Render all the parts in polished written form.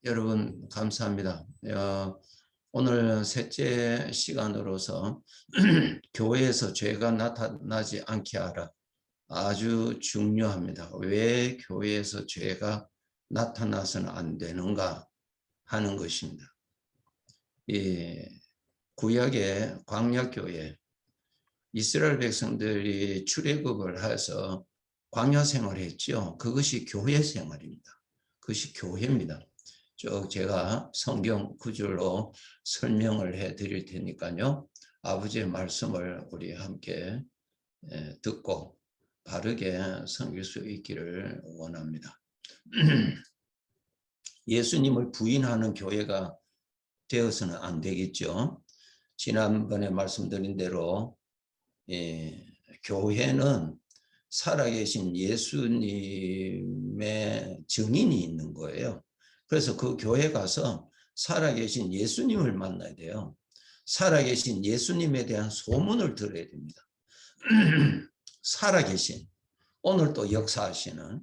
여러분 감사합니다. 오늘 셋째 시간으로서 교회에서 죄가 나타나지 않게 하라. 아주 중요합니다. 왜 교회에서 죄가 나타나서는 안 되는가 하는 것입니다. 이 구약의 광야교회 이스라엘 백성들이 출애굽을 해서 광야 생활을 했죠. 그것이 교회 생활입니다. 그것이 교회입니다. 쭉 제가 성경 구절로 설명을 해 드릴 테니까요. 아버지의 말씀을 우리 함께 듣고 바르게 섬길 수 있기를 원합니다. 예수님을 부인하는 교회가 되어서는 안 되겠죠. 지난번에 말씀드린 대로 교회는 살아계신 예수님의 증인이 있는 거예요. 그래서 그 교회 가서 살아계신 예수님을 만나야 돼요. 살아계신 예수님에 대한 소문을 들어야 됩니다. 살아계신, 오늘 또 역사하시는,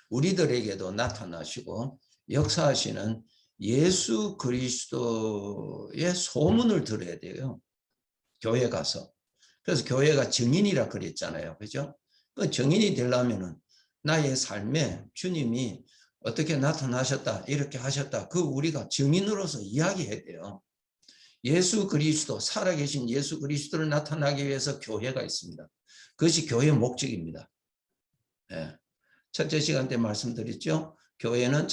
우리들에게도 나타나시고 역사하시는 예수 그리스도의 소문을 들어야 돼요. 교회 가서. 그래서 교회가 증인이라 그랬잖아요. 그죠? 그 증인이 되려면은 나의 삶에 주님이 어떻게 나타나셨다, 이렇게 하셨다. 그 우리가 증인으로서 이야기해야 돼요. 예수 그리스도, 살아계신 예수 그리스도를 나타나기 위해서 교회가 있습니다. 그것이 교회의 목적입니다. 네. 첫째 시간 때 말씀드렸죠. 교회는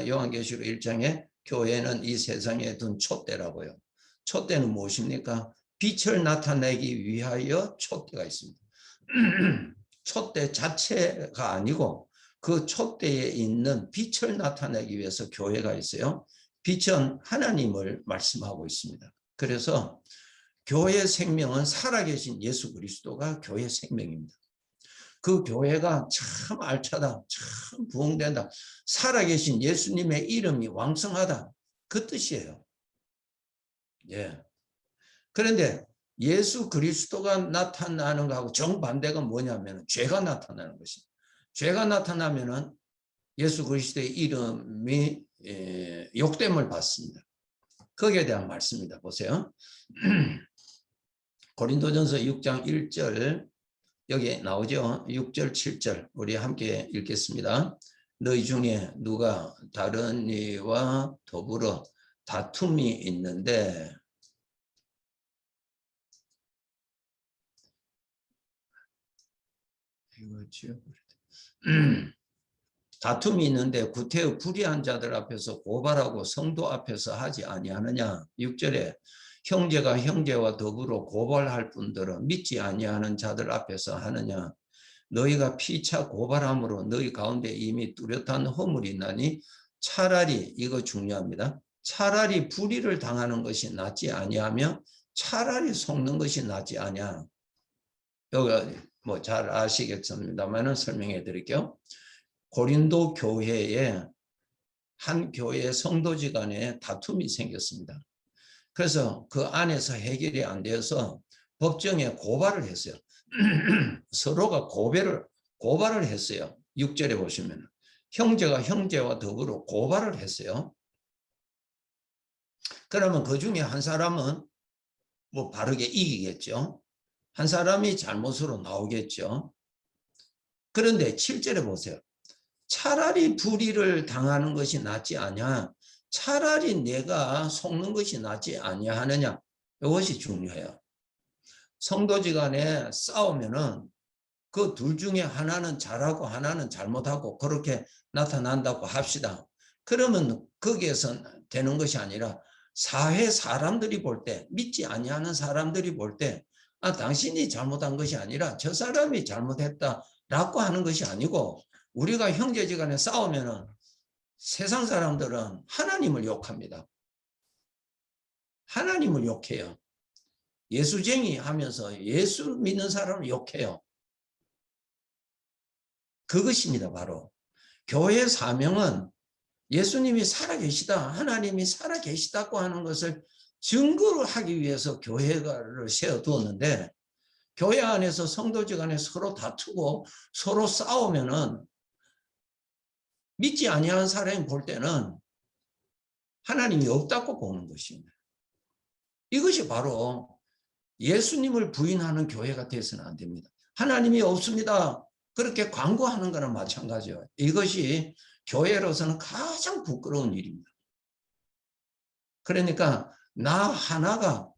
요한계시록 1장에 교회는 이 세상에 둔 촛대라고요. 촛대는 무엇입니까? 빛을 나타내기 위하여 촛대가 있습니다. 촛대 자체가 아니고 그 촛대에 있는 빛을 나타내기 위해서 교회가 있어요. 빛은 하나님을 말씀하고 있습니다. 그래서 교회의 생명은 살아계신 예수 그리스도가 교회의 생명입니다. 그 교회가 참 알차다, 참 부흥된다, 살아계신 예수님의 이름이 왕성하다, 그 뜻이에요. 예. 그런데 예수 그리스도가 나타나는 것하고 정반대가 뭐냐면 죄가 나타나는 것입니다. 죄가 나타나면은 예수 그리스도의 이름이 욕됨을 받습니다. 거기에 대한 말씀입니다. 보세요. 고린도전서 6장 1절 여기 나오죠. 6절 7절 우리 함께 읽겠습니다. 너희 중에 누가 다른 이와 더불어 다툼이 있는데 다툼이 있는데 구태의 불의한 자들 앞에서 고발하고 성도 앞에서 하지 아니하느냐. 6절에 형제가 형제와 더불어 고발할 뿐더러 믿지 아니하는 자들 앞에서 하느냐. 너희가 피차 고발함으로 너희 가운데 이미 뚜렷한 허물이 나니 차라리, 이거 중요합니다, 차라리 불의를 당하는 것이 낫지 아니하며 차라리 속는 것이 낫지 아니하. 여기 뭐 잘 아시겠습니다만 설명해 드릴게요. 고린도 교회에 한 교회 성도지 간에 다툼이 생겼습니다. 그래서 그 안에서 해결이 안 되어서 법정에 고발을 했어요. 서로가 고발을 했어요. 6절에 보시면 형제가 형제와 더불어 고발을 했어요. 그러면 그 중에 한 사람은 뭐 바르게 이기겠죠. 한 사람이 잘못으로 나오겠죠. 그런데 7절에 보세요. 차라리 불의를 당하는 것이 낫지 아니하, 차라리 내가 속는 것이 낫지 아니하느냐. 이것이 중요해요. 성도지간에 싸우면은 그 둘 중에 하나는 잘하고 하나는 잘못하고 그렇게 나타난다고 합시다. 그러면 거기에서 되는 것이 아니라 사회 사람들이 볼 때, 믿지 아니하는 사람들이 볼 때, 당신이 잘못한 것이 아니라 저 사람이 잘못했다라고 하는 것이 아니고, 우리가 형제지간에 싸우면은 세상 사람들은 하나님을 욕합니다. 하나님을 욕해요. 예수쟁이 하면서 예수 믿는 사람을 욕해요. 그것입니다. 바로 교회의 사명은 예수님이 살아계시다, 하나님이 살아계시다고 하는 것을 증거를 하기 위해서 교회를 세워두었는데, 교회 안에서 성도지 간에 서로 다투고 서로 싸우면은 믿지 아니하는 사람이 볼 때는 하나님이 없다고 보는 것입니다. 이것이 바로 예수님을 부인하는 교회가 되어서는 안 됩니다. 하나님이 없습니다. 그렇게 광고하는 거나 마찬가지예요. 이것이 교회로서는 가장 부끄러운 일입니다. 그러니까 나 하나가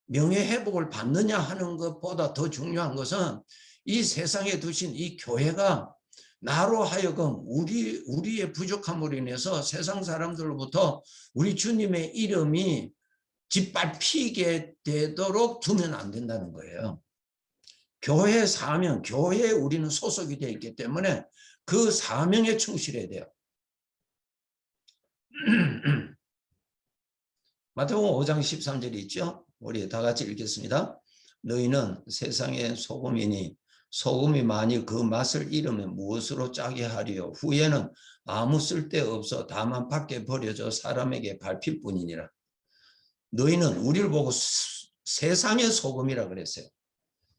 명예회복을 받느냐 하는 것보다 더 중요한 것은 이 세상에 두신 이 교회가 나로 하여금 우리의 부족함으로 인해서 세상 사람들로부터 우리 주님의 이름이 짓밟히게 되도록 두면 안 된다는 거예요. 교회 사명, 교회에 우리는 소속이 되어 있기 때문에 그 사명에 충실해야 돼요. 마태복음 5장 13절이 있죠. 우리 다 같이 읽겠습니다. 너희는 세상의 소금이니 소금이 만일 그 맛을 잃으면 무엇으로 짜게 하리요. 후에는 아무 쓸데없어 다만 밖에 버려져 사람에게 밟힐 뿐이니라. 너희는 우리를 보고 세상의 소금이라 그랬어요.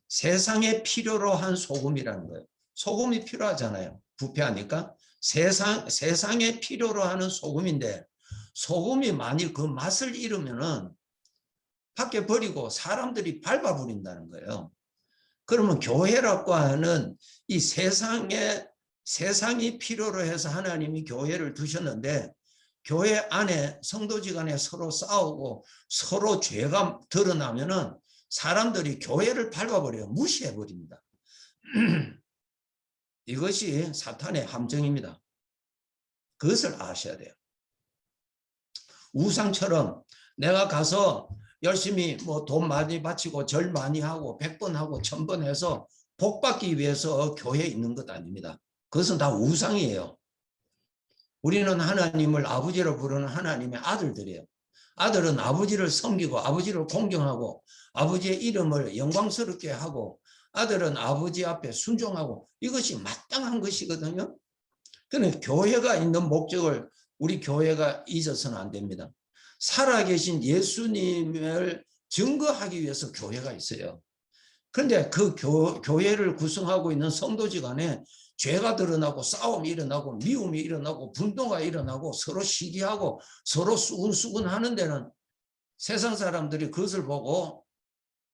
세상에 필요로 한 소금이라는 거예요. 소금이 필요하잖아요. 부패하니까. 세상에 필요로 하는 소금인데 소금이 만일 그 맛을 잃으면은 밖에 버리고 사람들이 밟아버린다는 거예요. 그러면 교회라고 하는 이 세상이 필요로 해서 하나님이 교회를 두셨는데 교회 안에 성도지간에 서로 싸우고 서로 죄가 드러나면은 사람들이 교회를 밟아버려요. 무시해버립니다. 이것이 사탄의 함정입니다. 그것을 아셔야 돼요. 우상처럼 내가 가서 열심히 뭐 돈 많이 바치고 절 많이 하고 100번 하고 1000번 해서 복 받기 위해서 교회에 있는 것 아닙니다. 그것은 다 우상이에요. 우리는 하나님을 아버지로 부르는 하나님의 아들들이에요. 아들은 아버지를 섬기고 아버지를 공경하고 아버지의 이름을 영광스럽게 하고 아들은 아버지 앞에 순종하고 이것이 마땅한 것이거든요. 그런데 교회가 있는 목적을 우리 교회가 잊어서는 안 됩니다. 살아계신 예수님을 증거하기 위해서 교회가 있어요. 그런데 그 교회를 구성하고 있는 성도지간에 죄가 드러나고 싸움이 일어나고 미움이 일어나고 분노가 일어나고 서로 시기하고 서로 수근수근 하는 데는 세상 사람들이 그것을 보고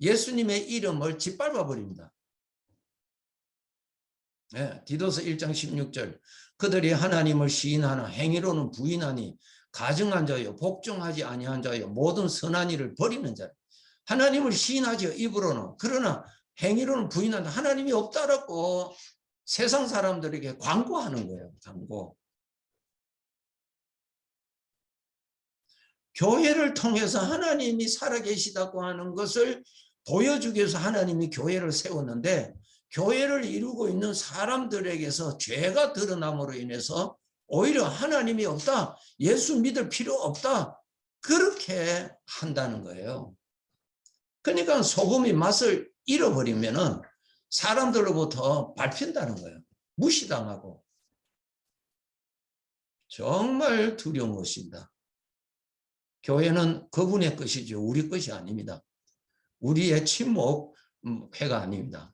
예수님의 이름을 짓밟아 버립니다. 네, 디도서 1장 16절 그들이 하나님을 시인하나 행위로는 부인하니 가증한 자요 복종하지 아니한 자요 모든 선한 일을 버리는 자. 하나님을 시인하죠 입으로는. 그러나 행위로는 부인한다. 하나님이 없다라고 세상 사람들에게 광고하는 거예요. 광고. 교회를 통해서 하나님이 살아계시다고 하는 것을 보여주기 위해서 하나님이 교회를 세웠는데 교회를 이루고 있는 사람들에게서 죄가 드러남으로 인해서 오히려 하나님이 없다. 예수 믿을 필요 없다. 그렇게 한다는 거예요. 그러니까 소금이 맛을 잃어버리면은 사람들로부터 밟힌다는 거예요. 무시당하고. 정말 두려운 것입니다. 교회는 그분의 것이죠. 우리 것이 아닙니다. 우리의 친목회가 아닙니다.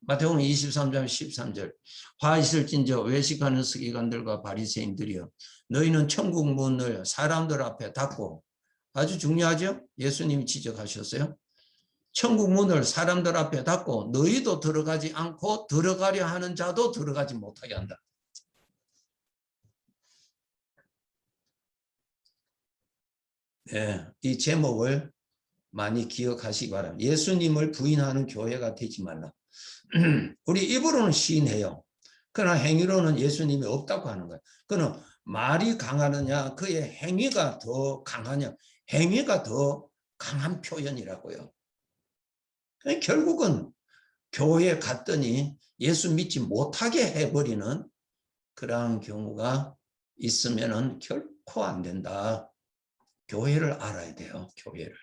마태복음 23장 13절 화 있을진저 외식하는 서기관들과 바리새인들이여 너희는 천국 문을 사람들 앞에 닫고 아주 중요하죠. 예수님이 지적하셨어요. 천국 문을 사람들 앞에 닫고 너희도 들어가지 않고 들어가려 하는 자도 들어가지 못하게 한다. 네, 이 제목을 많이 기억하시기 바랍니다. 예수님을 부인하는 교회가 되지 말라. 우리 입으로는 시인해요. 그러나 행위로는 예수님이 없다고 하는 거예요. 그는 말이 강하느냐 그의 행위가 더 강하냐 행위가 더 강한 표현이라고요. 결국은 교회에 갔더니 예수 믿지 못하게 해버리는 그러한 경우가 있으면 결코 안 된다. 교회를 알아야 돼요. 교회를.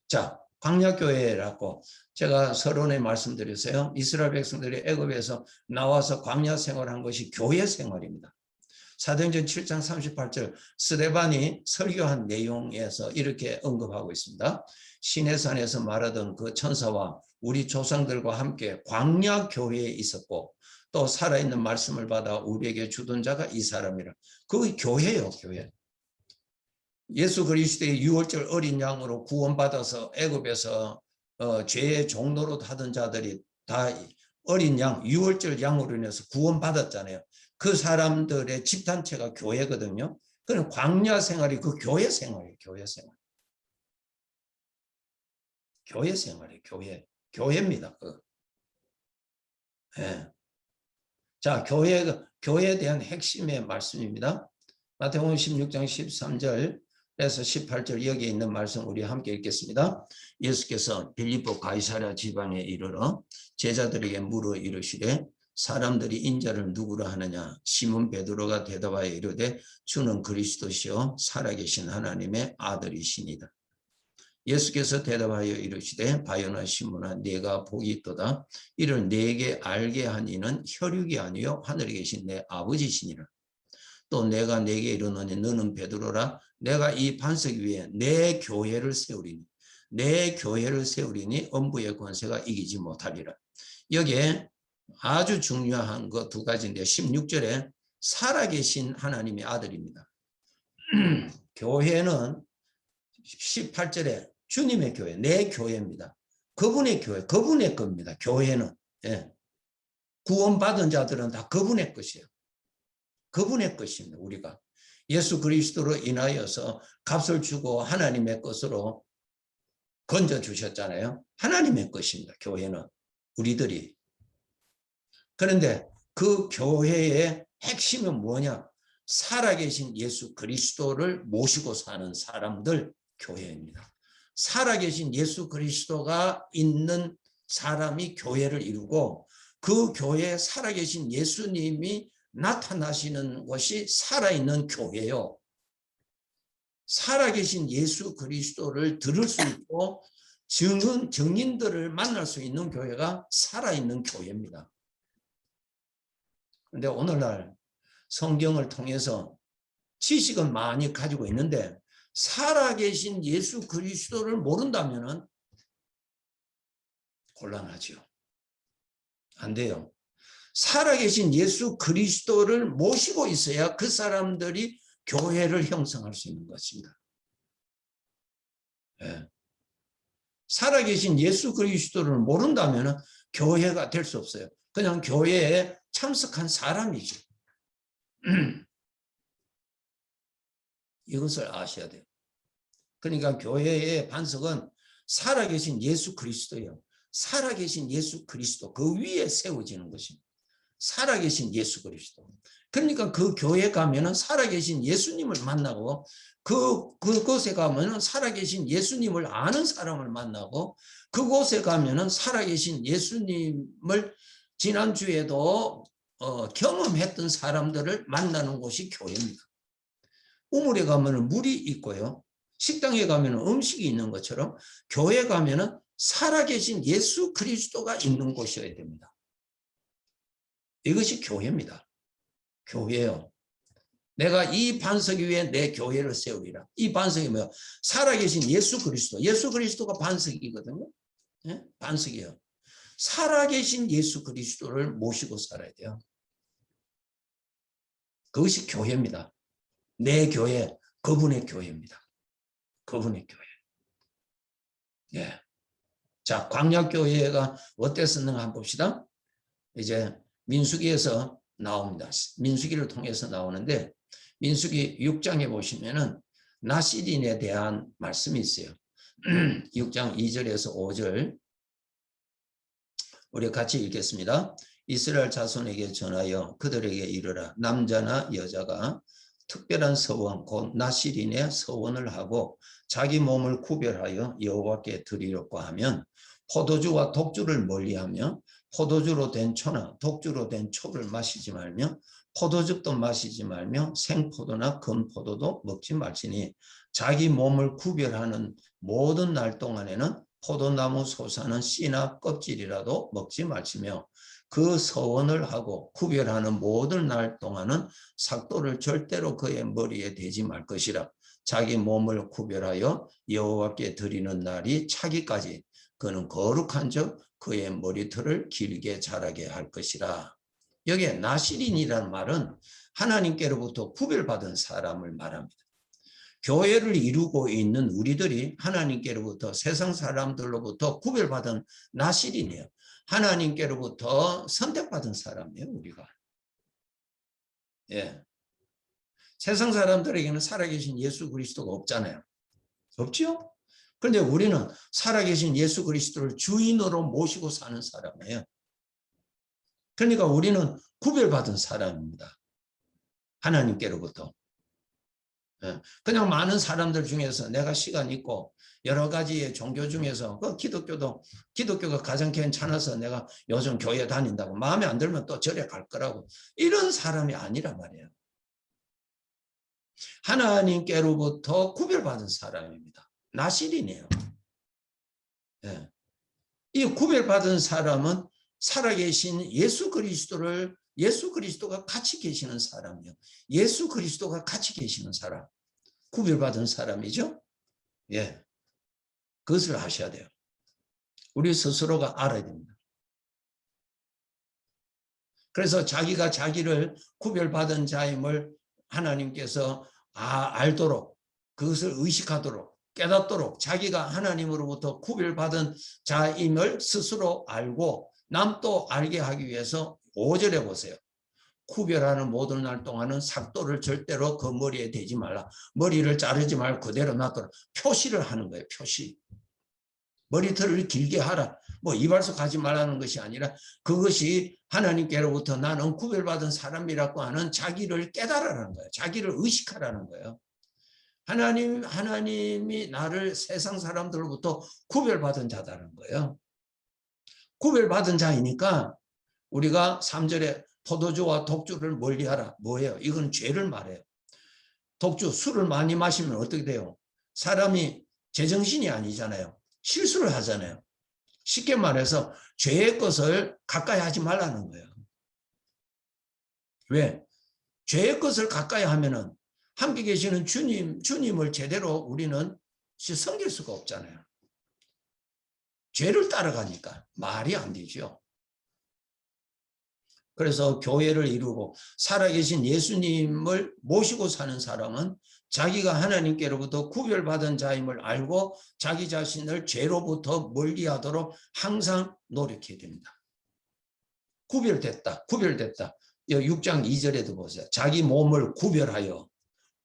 자, 광야교회라고 제가 서론에 말씀드렸어요. 이스라엘 백성들이 애굽에서 나와서 광야 생활한 것이 교회 생활입니다. 사도행전 7장 38절 스데반이 설교한 내용에서 이렇게 언급하고 있습니다. 시내산에서 말하던 그 천사와 우리 조상들과 함께 광야교회에 있었고 또 살아있는 말씀을 받아 우리에게 주던 자가 이 사람이라. 그 교회요, 교회. 예수 그리스도의 유월절 어린 양으로 구원받아서 애굽에서 죄의 종로로 하던 자들이 다 어린 양, 유월절 양으로 인해서 구원받았잖아요. 그 사람들의 집단체가 교회거든요. 그럼 광야 생활이 그 교회 생활이에요. 교회 생활. 교회 생활이에요. 교회입니다. 예. 자, 교회에 대한 핵심의 말씀입니다. 마태복음 16장 13절에서 18절 여기에 있는 말씀 우리 함께 읽겠습니다. 예수께서 빌립보 가이사랴 지방에 이르러 제자들에게 물어 이르시되 사람들이 인자를 누구라 하느냐? 시몬 베드로가 대답하여 이르되 주는 그리스도시요 살아계신 하나님의 아들이시니라. 예수께서 대답하여 이르시되 바요나 시몬아 네가 복이 있도다. 이를 네게 알게 한 이는 혈육이 아니요 하늘에 계신 내 아버지시니라. 또 내가 네게 이르노니 너는 베드로라. 내가 이 반석 위에 내 교회를 세우리니 내 교회를 세우리니 엄부의 권세가 이기지 못하리라. 여기에 아주 중요한 거 두 가지인데 16절에 살아계신 하나님의 아들입니다. 교회는 18절에 주님의 교회, 내 교회입니다. 그분의 교회, 그분의 겁니다. 교회는. 예. 구원받은 자들은 다 그분의 것이에요. 그분의 것입니다. 우리가. 예수 그리스도로 인하여서 값을 주고 하나님의 것으로 건져주셨잖아요. 하나님의 것입니다. 교회는. 우리들이. 그런데 그 교회의 핵심은 뭐냐? 살아계신 예수 그리스도를 모시고 사는 사람들 교회입니다. 살아계신 예수 그리스도가 있는 사람이 교회를 이루고 그 교회에 살아계신 예수님이 나타나시는 것이 살아있는 교회요. 살아계신 예수 그리스도를 들을 수 있고 증인들을 만날 수 있는 교회가 살아있는 교회입니다. 그런데 오늘날 성경을 통해서 지식은 많이 가지고 있는데 살아계신 예수 그리스도를 모른다면 곤란하죠. 안 돼요. 살아계신 예수 그리스도를 모시고 있어야 그 사람들이 교회를 형성할 수 있는 것입니다. 네. 살아계신 예수 그리스도를 모른다면 교회가 될 수 없어요. 그냥 교회에 참석한 사람이죠. 이것을 아셔야 돼요. 그러니까 교회의 반석은 살아계신 예수 그리스도예요. 살아계신 예수 그리스도 그 위에 세워지는 것입니다. 살아계신 예수 그리스도. 그러니까 그 교회 가면은 살아계신 예수님을 만나고 그곳에 가면은 살아계신 예수님을 아는 사람을 만나고 그곳에 가면은 살아계신 예수님을 지난주에도 경험했던 사람들을 만나는 곳이 교회입니다. 우물에 가면은 물이 있고요. 식당에 가면은 음식이 있는 것처럼 교회 가면은 살아계신 예수 그리스도가 있는 곳이어야 됩니다. 이것이 교회입니다. 교회요. 내가 이 반석 위에 내 교회를 세우리라. 이 반석이 뭐야? 살아계신 예수 그리스도. 예수 그리스도가 반석이거든요. 네? 반석이에요. 살아계신 예수 그리스도를 모시고 살아야 돼요. 그것이 교회입니다. 내 교회, 그분의 교회입니다. 그분의 교회. 예. 자, 광야교회가 어땠었는가 한번 봅시다. 이제 민수기에서 나옵니다. 민수기를 통해서 나오는데 민수기 6장에 보시면은 나시린에 대한 말씀이 있어요. 6장 2절에서 5절 우리 같이 읽겠습니다. 이스라엘 자손에게 전하여 그들에게 이르라. 남자나 여자가 특별한 서원 곧 나시린의 서원을 하고 자기 몸을 구별하여 여호와께 드리려고 하면 포도주와 독주를 멀리하며 포도주로 된 초나 독주로 된 초를 마시지 말며 포도즙도 마시지 말며 생포도나 건포도도 먹지 말지니 자기 몸을 구별하는 모든 날 동안에는 포도나무 솟아는 씨나 껍질이라도 먹지 말지며 그 서원을 하고 구별하는 모든 날 동안은 삭도를 절대로 그의 머리에 대지 말 것이라. 자기 몸을 구별하여 여호와께 드리는 날이 차기까지 그는 거룩한 적 그의 머리털을 길게 자라게 할 것이라. 여기에 나시린이라는 말은 하나님께로부터 구별받은 사람을 말합니다. 교회를 이루고 있는 우리들이 하나님께로부터 세상 사람들로부터 구별받은 나실이네요. 하나님께로부터 선택받은 사람이에요, 우리가. 예. 세상 사람들에게는 살아계신 예수 그리스도가 없잖아요. 없죠? 그런데 우리는 살아계신 예수 그리스도를 주인으로 모시고 사는 사람이에요. 그러니까 우리는 구별받은 사람입니다. 하나님께로부터. 그냥 많은 사람들 중에서 내가 시간 있고 여러 가지의 종교 중에서 그 기독교가 가장 괜찮아서 내가 요즘 교회 다닌다고 마음에 안 들면 또 절에 갈 거라고 이런 사람이 아니란 말이에요. 하나님께로부터 구별받은 사람입니다. 나실이네요. 네. 이 구별받은 사람은 살아계신 예수 그리스도가 같이 계시는 사람이요. 예수 그리스도가 같이 계시는 사람. 구별받은 사람이죠. 예. 그것을 하셔야 돼요. 우리 스스로가 알아야 됩니다. 그래서 자기가 자기를 구별받은 자임을 하나님께서 알도록, 그것을 의식하도록, 깨닫도록 자기가 하나님으로부터 구별받은 자임을 스스로 알고 남도 알게 하기 위해서 5절에 보세요. 구별하는 모든 날 동안은 삭도를 절대로 그 머리에 대지 말라. 머리를 자르지 말고 그대로 놔둬라. 표시를 하는 거예요. 표시. 머리털을 길게 하라. 뭐 이발소 가지 말라는 것이 아니라 그것이 하나님께로부터 나는 구별받은 사람이라고 하는 자기를 깨달으라는 거예요. 자기를 의식하라는 거예요. 하나님이 나를 세상 사람들로부터 구별받은 자다는 거예요. 구별받은 자이니까 우리가 3절에 포도주와 독주를 멀리하라. 뭐예요? 이건 죄를 말해요. 독주, 술을 많이 마시면 어떻게 돼요? 사람이 제정신이 아니잖아요. 실수를 하잖아요. 쉽게 말해서 죄의 것을 가까이 하지 말라는 거예요. 왜? 죄의 것을 가까이 하면은 함께 계시는 주님을 제대로 우리는 섬길 수가 없잖아요. 죄를 따라가니까 말이 안 되죠. 그래서 교회를 이루고 살아계신 예수님을 모시고 사는 사람은 자기가 하나님께로부터 구별받은 자임을 알고 자기 자신을 죄로부터 멀리하도록 항상 노력해야 됩니다. 구별됐다. 6장 2절에도 보세요. 자기 몸을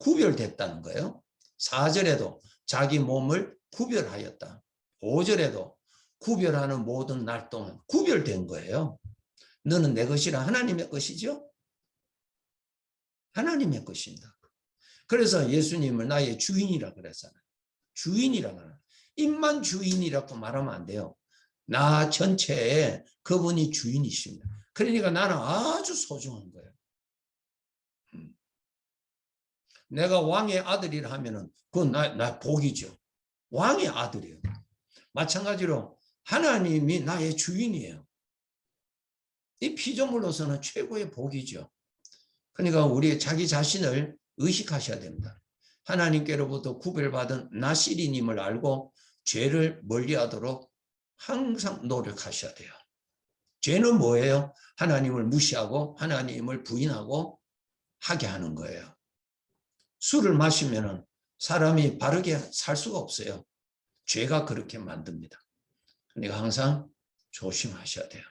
구별됐다는 거예요. 4절에도 자기 몸을 구별하였다. 5절에도 구별하는 모든 날 동안 구별된 거예요. 너는 내 것이라. 하나님의 것이죠. 하나님의 것입니다. 그래서 예수님을 나의 주인이라 그랬잖아요. 주인이라 말해요. 입만 주인이라고 말하면 안 돼요. 나 전체에 그분이 주인이십니다. 그러니까 나는 아주 소중한 거예요. 내가 왕의 아들이라 하면은 그건 나 복이죠. 왕의 아들이에요. 마찬가지로 하나님이 나의 주인이에요. 이 피조물로서는 최고의 복이죠. 그러니까 우리 자기 자신을 의식하셔야 됩니다. 하나님께로부터 구별받은 나실이님을 알고 죄를 멀리하도록 항상 노력하셔야 돼요. 죄는 뭐예요? 하나님을 무시하고 하나님을 부인하고 하게 하는 거예요. 술을 마시면 사람이 바르게 살 수가 없어요. 죄가 그렇게 만듭니다. 그러니까 항상 조심하셔야 돼요.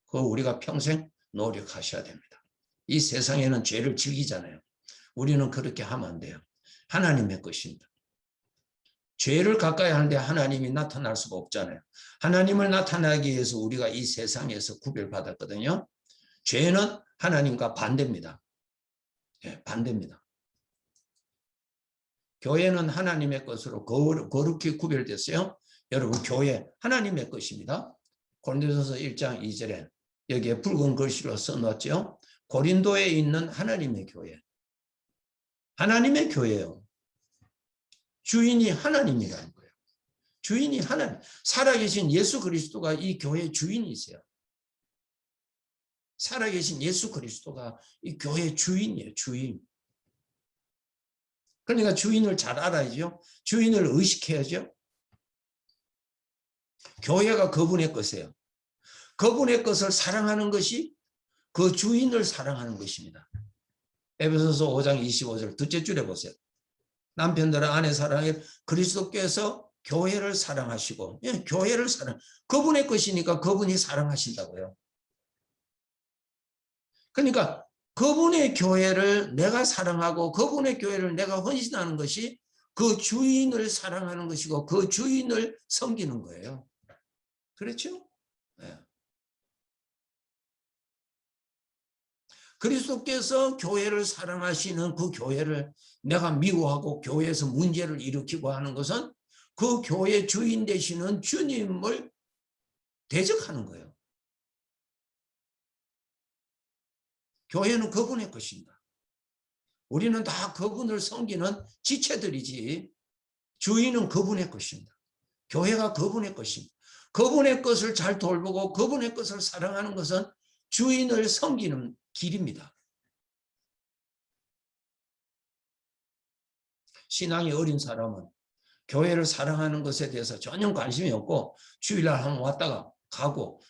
그거 우리가 평생 노력하셔야 됩니다. 이 세상에는 죄를 즐기잖아요. 우리는 그렇게 하면 안 돼요. 하나님의 것입니다. 죄를 가까이 하는데 하나님이 나타날 수가 없잖아요. 하나님을 나타나기 위해서 우리가 이 세상에서 구별받았거든요. 죄는 하나님과 반대입니다. 네, 반대입니다. 교회는 하나님의 것으로 거룩히 구별됐어요. 여러분, 교회 하나님의 것입니다. 고린도전서 1장 2절에 여기에 붉은 글씨로 써놨죠. 고린도에 있는 하나님의 교회. 하나님의 교회예요. 주인이 하나님이라는 거예요. 주인이 하나님. 살아계신 예수 그리스도가 이 교회의 주인이세요. 살아계신 예수 그리스도가 이 교회의 주인이에요. 주인. 그러니까 주인을 잘 알아야죠. 주인을 의식해야죠. 교회가 그분의 것이에요. 그분의 것을 사랑하는 것이 그 주인을 사랑하는 것입니다. 에베소서 5장 25절 둘째 줄에 보세요. 남편들은 아내 사랑해. 그리스도께서 교회를 사랑하시고, 예, 교회를 그분의 것이니까 그분이 사랑하신다고요. 그러니까 그분의 교회를 내가 사랑하고 그분의 교회를 내가 헌신하는 것이 그 주인을 사랑하는 것이고 그 주인을 섬기는 거예요. 그렇죠? 네. 그리스도께서 교회를 사랑하시는 그 교회를 내가 미워하고 교회에서 문제를 일으키고 하는 것은 그 교회 주인 되시는 주님을 대적하는 거예요. 교회는 그분의 것입니다. 우리는 다 그분을 섬기는 지체들이지 주인은 그분의 것입니다. 교회가 그분의 것입니다. 그분의 것을 잘 돌보고 그분의 것을 사랑하는 것은 주인을 섬기는 길입니다. 신앙이 어린 사람은 교회를 사랑하는 것에 대해서 전혀 관심이 없고 주일날 한번 왔다가 가고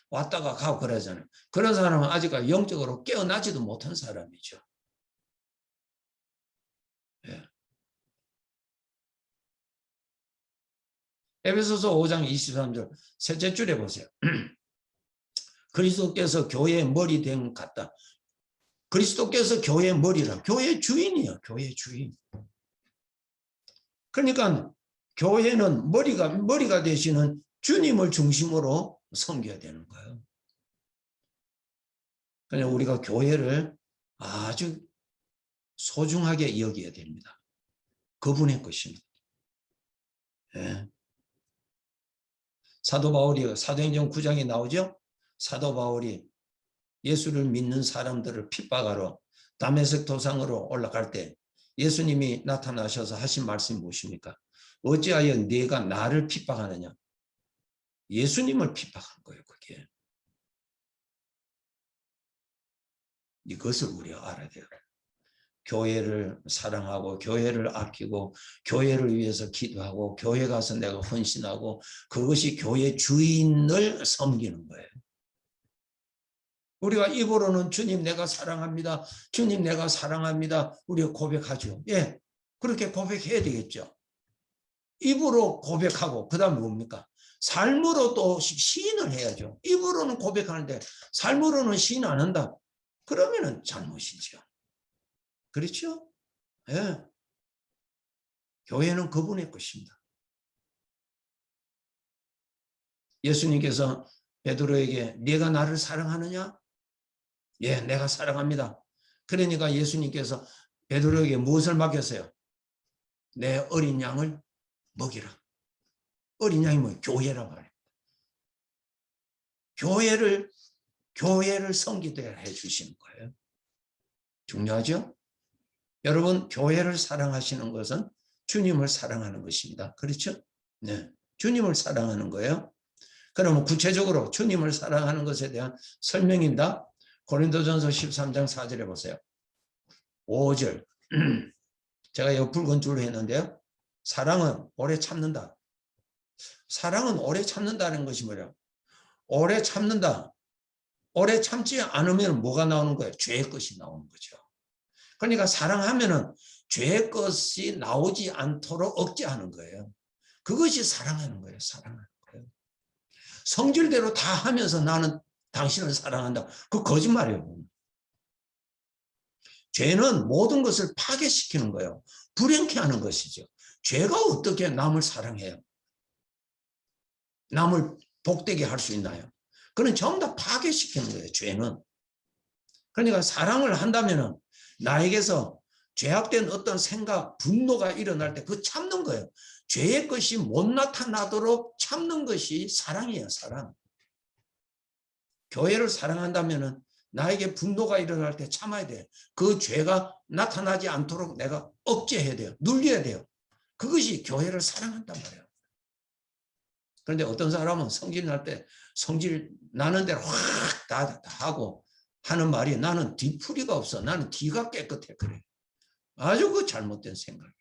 그러잖아요. 그런 사람은 아직까지 영적으로 깨어나지도 못한 사람이죠. 예. 에베소서 5장 23절 셋째 줄에 보세요. 그리스도께서 교회의 머리 된 같다. 그리스도께서 교회의 머리라. 교회의 주인이야. 교회의 주인. 그러니까 교회는 머리가 되시는 주님을 중심으로 섬겨야 되는 거예요. 그러니까 우리가 교회를 아주 소중하게 여겨야 됩니다. 그분의 것입니다. 예. 사도 바울이 사도행전 9장에 나오죠. 사도 바울이 예수를 믿는 사람들을 핍박하러 다메섹 도상으로 올라갈 때 예수님이 나타나셔서 하신 말씀이 무엇입니까? 어찌하여 네가 나를 핍박하느냐? 예수님을 핍박한 거예요. 그게. 이것을 우리가 알아야 돼요. 교회를 사랑하고 교회를 아끼고 교회를 위해서 기도하고 교회 가서 내가 헌신하고 그것이 교회 주인을 섬기는 거예요. 우리가 입으로는 주님 내가 사랑합니다. 주님 내가 사랑합니다. 우리가 고백하죠. 예, 그렇게 고백해야 되겠죠. 입으로 고백하고 그 다음에 뭡니까? 삶으로 또 시인을 해야죠. 입으로는 고백하는데 삶으로는 시인 안 한다. 그러면은 잘못이죠. 그렇죠? 예. 교회는 그분의 것입니다. 예수님께서 베드로에게 네가 나를 사랑하느냐? 예, 내가 사랑합니다. 그러니까 예수님께서 베드로에게 무엇을 맡겼어요? 내 어린 양을 먹이라. 어린 양이 뭐예요? 교회라 말이에요. 교회를 섬기도록 해주시는 거예요. 중요하죠? 여러분, 교회를 사랑하시는 것은 주님을 사랑하는 것입니다. 그렇죠? 네. 주님을 사랑하는 거예요. 그러면 구체적으로 주님을 사랑하는 것에 대한 설명입니다. 고린도전서 13장 4절에 보세요. 5절. 제가 이 붉은 줄로 했는데요. 사랑은 오래 참는다. 사랑은 오래 참는다는 것이 뭐냐? 오래 참는다. 오래 참지 않으면 뭐가 나오는 거예요? 죄의 것이 나오는 거죠. 그러니까 사랑하면은 죄의 것이 나오지 않도록 억제하는 거예요. 그것이 사랑하는 거예요. 사랑하는 거예요. 성질대로 다 하면서 나는 당신을 사랑한다. 그 거짓말이에요. 죄는 모든 것을 파괴시키는 거예요. 불행케 하는 것이죠. 죄가 어떻게 남을 사랑해요? 남을 복되게 할 수 있나요? 그건 전부 다 파괴시키는 거예요. 죄는. 그러니까 사랑을 한다면 나에게서 죄악된 어떤 생각, 분노가 일어날 때 그 참는 거예요. 죄의 것이 못 나타나도록 참는 것이 사랑이에요. 사랑. 교회를 사랑한다면 나에게 분노가 일어날 때 참아야 돼요. 그 죄가 나타나지 않도록 내가 억제해야 돼요. 눌려야 돼요. 그것이 교회를 사랑한단 말이에요. 그런데 어떤 사람은 성질 날 때 성질 나는 대로 확 다 하고 하는 말이 나는 뒤풀이가 없어. 나는 뒤가 깨끗해. 그래. 아주 그 잘못된 생각이에요.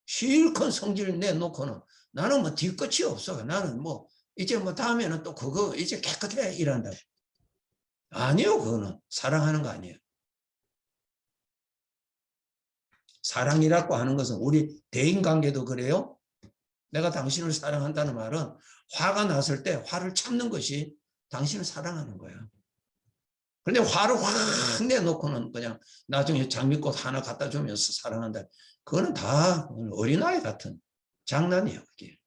실컷 성질 내놓고는 나는 뭐 뒤끝이 없어. 나는 뭐 이제 뭐 다음에는 또 그거 이제 깨끗해 이란다. 아니요. 그거는 사랑하는 거 아니에요. 사랑이라고 하는 것은 우리 대인관계도 그래요. 내가 당신을 사랑한다는 말은 화가 났을 때 화를 참는 것이 당신을 사랑하는 거예요. 그런데 화를 확 내놓고는 그냥 나중에 장미꽃 하나 갖다 주면서 사랑한다. 그거는 다 어린아이 같은 장난이에요. 그게.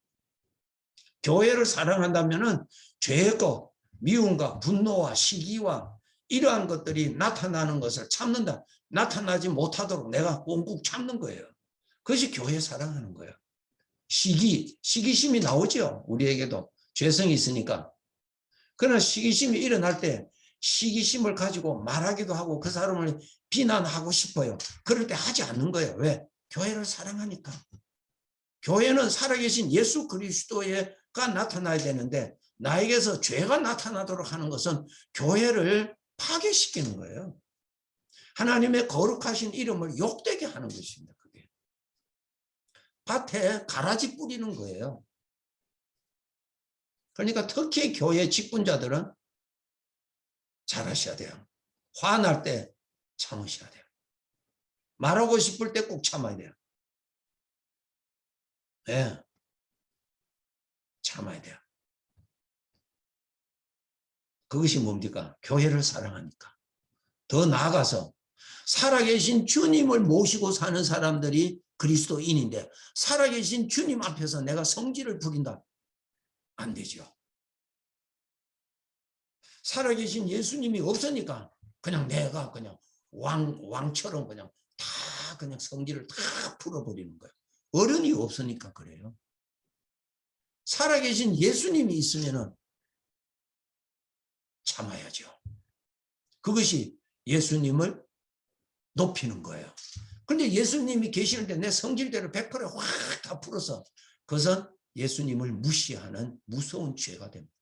교회를 사랑한다면은 죄의 것, 미움과 분노와 시기와 이러한 것들이 나타나는 것을 참는다. 나타나지 못하도록 내가 꽁꽁 참는 거예요. 그것이 교회 사랑하는 거예요. 시기심이 나오죠. 우리에게도 죄성이 있으니까. 그러나 시기심이 일어날 때 시기심을 가지고 말하기도 하고 그 사람을 비난하고 싶어요. 그럴 때 하지 않는 거예요. 왜? 교회를 사랑하니까. 교회는 살아계신 예수 그리스도가 나타나야 되는데 나에게서 죄가 나타나도록 하는 것은 교회를 파괴시키는 거예요. 하나님의 거룩하신 이름을 욕되게 하는 것입니다. 그게. 밭에 가라지 뿌리는 거예요. 그러니까 특히 교회 직분자들은 잘하셔야 돼요. 화날 때 참으셔야 돼요. 말하고 싶을 때 꼭 참아야 돼요. 네. 참아야 돼요. 그것이 뭡니까? 교회를 사랑하니까. 더 나아가서 살아계신 주님을 모시고 사는 사람들이 그리스도인인데 살아계신 주님 앞에서 내가 성질을 부린다? 안 되죠. 살아계신 예수님이 없으니까 그냥 내가 그냥 왕처럼 그냥 다 그냥 성질을 다 풀어버리는 거예요. 어른이 없으니까 그래요. 살아계신 예수님이 있으면은 참아야죠. 그것이 예수님을 높이는 거예요. 그런데 예수님이 계시는데 내 성질대로 100%확 다 풀어서 그것은 예수님을 무시하는 무서운 죄가 됩니다.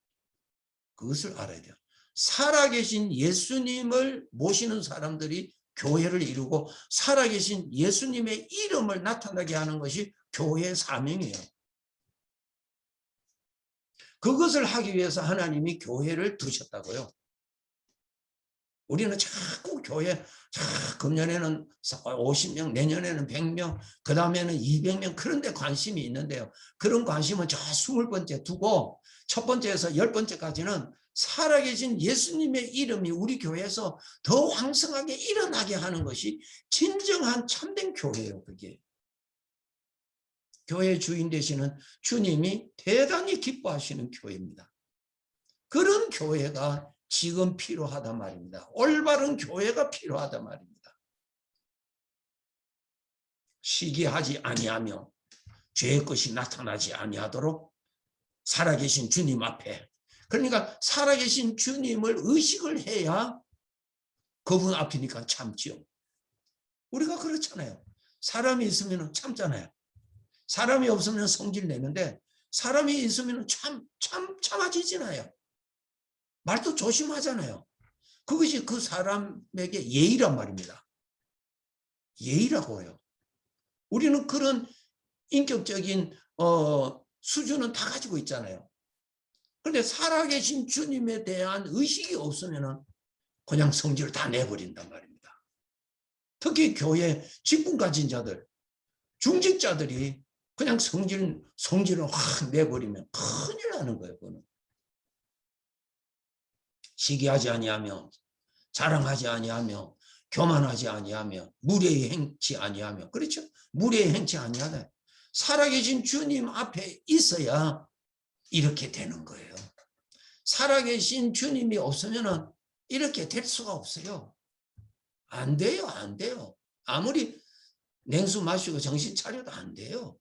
그것을 알아야 돼요. 살아계신 예수님을 모시는 사람들이 교회를 이루고 살아계신 예수님의 이름을 나타나게 하는 것이 교회의 사명이에요. 그것을 하기 위해서 하나님이 교회를 두셨다고요. 우리는 자꾸 교회 금년에는 50명, 내년에는 100명, 그 다음에는 200명 그런 데 관심이 있는데요. 그런 관심은 저 20번째 두고 첫 번째에서 10번째까지는 살아계신 예수님의 이름이 우리 교회에서 더 왕성하게 일어나게 하는 것이 진정한 참된 교회예요. 그게. 교회 주인 되시는 주님이 대단히 기뻐하시는 교회입니다. 그런 교회가 지금 필요하단 말입니다. 올바른 교회가 필요하단 말입니다. 시기하지 아니하며 죄의 것이 나타나지 아니하도록 살아계신 주님 앞에, 그러니까 살아계신 주님을 의식을 해야 그분 앞이니까 참지요. 우리가 그렇잖아요. 사람이 있으면 참잖아요. 사람이 없으면 성질 내는데 사람이 있으면 참아지잖아요. 말도 조심하잖아요. 그것이 그 사람에게 예의란 말입니다. 예의라고 해요. 우리는 그런 인격적인 수준은 다 가지고 있잖아요. 그런데 살아계신 주님에 대한 의식이 없으면 그냥 성질을 다 내버린단 말입니다. 특히 교회 직분 가진 자들, 중직자들이 그냥 성질을 확 내버리면 큰일 나는 거예요. 그거는. 시기하지 아니하며 자랑하지 아니하며 교만하지 아니하며 무례히 행치 아니하며, 그렇죠? 무례히 행치 아니하다. 살아계신 주님 앞에 있어야 이렇게 되는 거예요. 살아계신 주님이 없으면 이렇게 될 수가 없어요. 안 돼요. 안 돼요. 아무리 냉수 마시고 정신 차려도 안 돼요.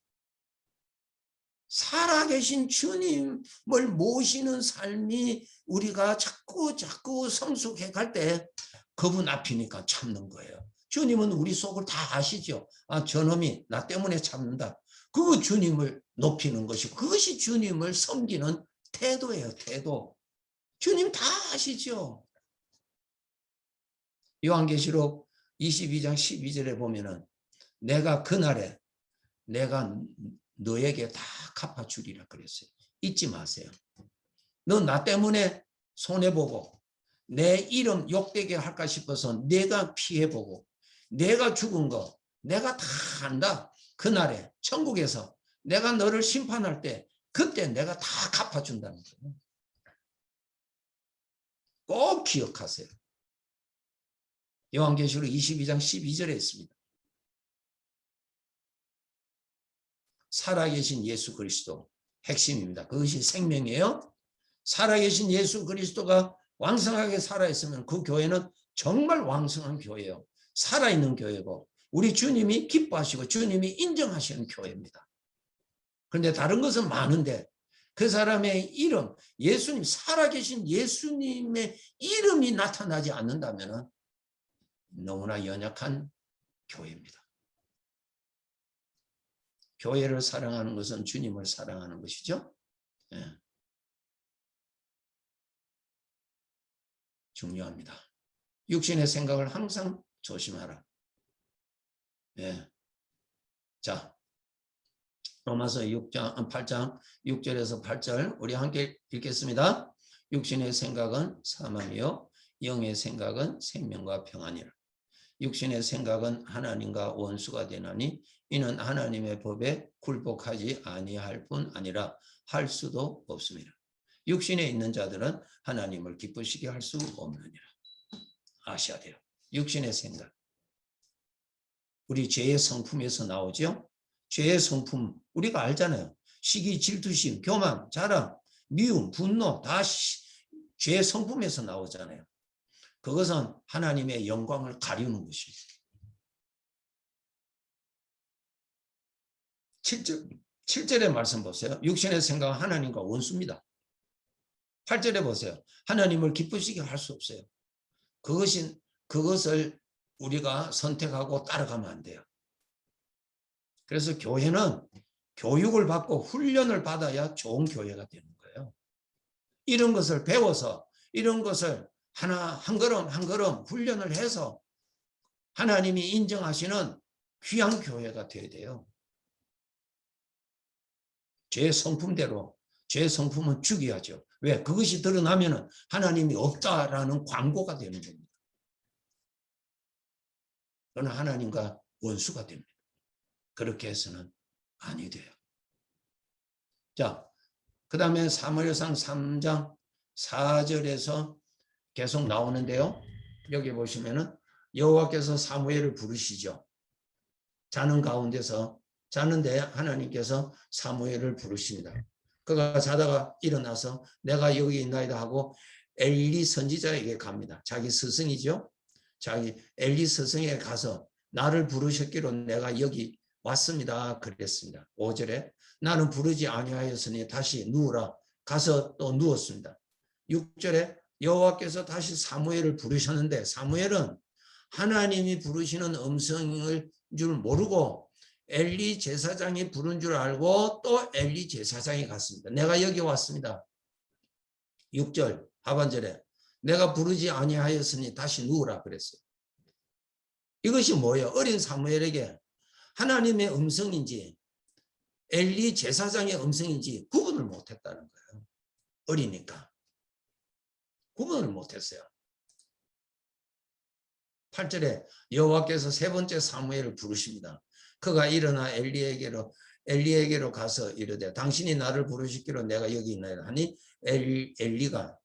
살아계신 주님을 모시는 삶이 우리가 자꾸 성숙해 갈 때 그분 앞이니까 참는 거예요. 주님은 우리 속을 다 아시죠. 아, 저놈이 나 때문에 참는다. 그 주님을 높이는 것이고 그것이 주님을 섬기는 태도예요. 태도. 주님 다 아시죠. 요한계시록 22장 12절에 보면은 내가 그날에 내가 너에게 다 갚아주리라 그랬어요. 잊지 마세요. 너 나 때문에 손해보고 내 이름 욕되게 할까 싶어서 내가 피해보고 내가 죽은 거 내가 다 안다. 그날에 천국에서 내가 너를 심판할 때 그때 내가 다 갚아준다는 거예요. 꼭 기억하세요. 요한계시록 22장 12절에 있습니다. 살아계신 예수 그리스도 핵심입니다. 그것이 생명이에요. 살아계신 예수 그리스도가 왕성하게 살아있으면 그 교회는 정말 왕성한 교회예요. 살아있는 교회고 우리 주님이 기뻐하시고 주님이 인정하시는 교회입니다. 그런데 다른 것은 많은데 그 사람의 이름, 예수님, 살아계신 예수님의 이름이 나타나지 않는다면 너무나 연약한 교회입니다. 교회를 사랑하는 것은 주님을 사랑하는 것이죠. 예. 중요합니다. 육신의 생각을 항상 조심하라. 예. 자, 로마서 8장 6절에서 8절 우리 함께 읽겠습니다. 육신의 생각은 사망이요 영의 생각은 생명과 평안이라. 육신의 생각은 하나님과 원수가 되나니 이는 하나님의 법에 굴복하지 아니할 뿐 아니라 할 수도 없습니다. 육신에 있는 자들은 하나님을 기쁘시게 할 수 없느니라. 아셔야 돼요. 육신의 생각. 우리 죄의 성품에서 나오죠. 죄의 성품 우리가 알잖아요. 시기, 질투심, 교만, 자랑, 미움, 분노 다 죄의 성품에서 나오잖아요. 그것은 하나님의 영광을 가리는 것입니다. 7절의 말씀 보세요. 육신의 생각은 하나님과 원수입니다. 8절에 보세요. 하나님을 기쁘시게 할 수 없어요. 그것을 우리가 선택하고 따라가면 안 돼요. 그래서 교회는 교육을 받고 훈련을 받아야 좋은 교회가 되는 거예요. 이런 것을 배워서 이런 것을 한 걸음 한 걸음 훈련을 해서 하나님이 인정하시는 귀한 교회가 되어야 돼요. 죄 성품대로 죄 성품은 죽여야죠. 왜? 그것이 드러나면 하나님이 없다라는 광고가 되는 겁니다. 그러나 하나님과 원수가 됩니다. 그렇게 해서는 아니 돼요. 자, 그 다음에 사무엘상 3장 4절에서 계속 나오는데요. 여기 보시면은 여호와께서 사무엘을 부르시죠. 자는데 하나님께서 사무엘을 부르십니다. 그가 자다가 일어나서 내가 여기 있나이다 하고 엘리 선지자에게 갑니다. 자기 스승이죠. 자기 엘리 스승에게 가서 나를 부르셨기로 내가 여기 왔습니다. 그랬습니다. 5절에 나는 부르지 아니하였으니 다시 누우라. 가서 또 누웠습니다. 6절에 여호와께서 다시 사무엘을 부르셨는데 사무엘은 하나님이 부르시는 음성일 줄 모르고 엘리 제사장이 부른 줄 알고 또 엘리 제사장이 갔습니다. 내가 여기 왔습니다. 6절 하반절에 내가 부르지 아니하였으니 다시 누우라 그랬어요. 이것이 뭐예요? 어린 사무엘에게 하나님의 음성인지 엘리 제사장의 음성인지 구분을 못했다는 거예요. 어리니까 구분을 못했어요. 8절에 여호와께서 세 번째 사무엘을 부르십니다. 그가 일어나 엘리에게로 가서 이르되 당신이 나를 부르시기로 내가 여기 있나이다 하니 엘리가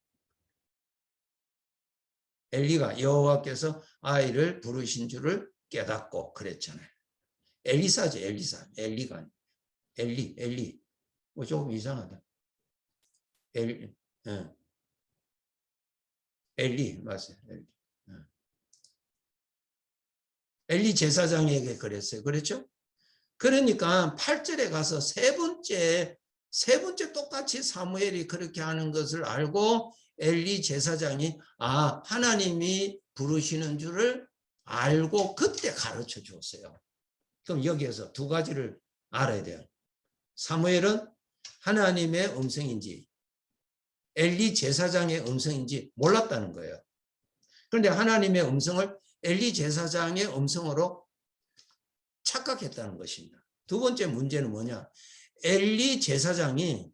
여호와께서 아이를 부르신 줄을 깨닫고 그랬잖아요. 엘리사죠. 엘리가 엘리 뭐 조금 이상하다. 엘리 맞아요. 엘리 제사장에게 그랬어요. 그렇죠? 그러니까 8절에 가서 세 번째 똑같이 사무엘이 그렇게 하는 것을 알고 엘리 제사장이 하나님이 부르시는 줄을 알고 그때 가르쳐 주었어요. 그럼 여기에서 두 가지를 알아야 돼요. 사무엘은 하나님의 음성인지 엘리 제사장의 음성인지 몰랐다는 거예요. 그런데 하나님의 음성을 엘리 제사장의 음성으로 착각했다는 것입니다. 두 번째 문제는 뭐냐? 엘리 제사장이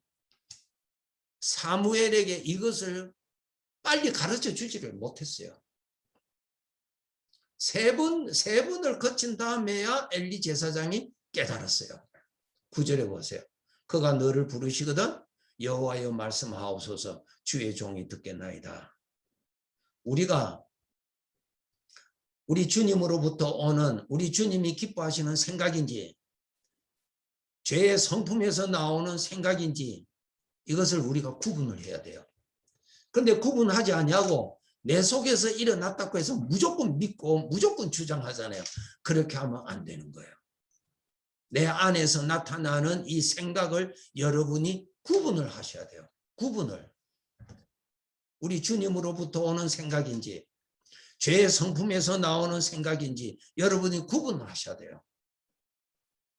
사무엘에게 이것을 빨리 가르쳐 주지를 못했어요. 세 번을 거친 다음에야 엘리 제사장이 깨달았어요. 9절에 보세요. 그가 너를 부르시거든 여호와여 말씀하옵소서 주의 종이 듣겠나이다. 우리가 우리 주님으로부터 오는 우리 주님이 기뻐하시는 생각인지 죄의 성품에서 나오는 생각인지 이것을 우리가 구분을 해야 돼요. 그런데 구분하지 아니하고 내 속에서 일어났다고 해서 무조건 믿고 무조건 주장하잖아요. 그렇게 하면 안 되는 거예요. 내 안에서 나타나는 이 생각을 여러분이 구분을 하셔야 돼요. 구분을. 우리 주님으로부터 오는 생각인지 죄의 성품에서 나오는 생각인지 여러분이 구분을 하셔야 돼요.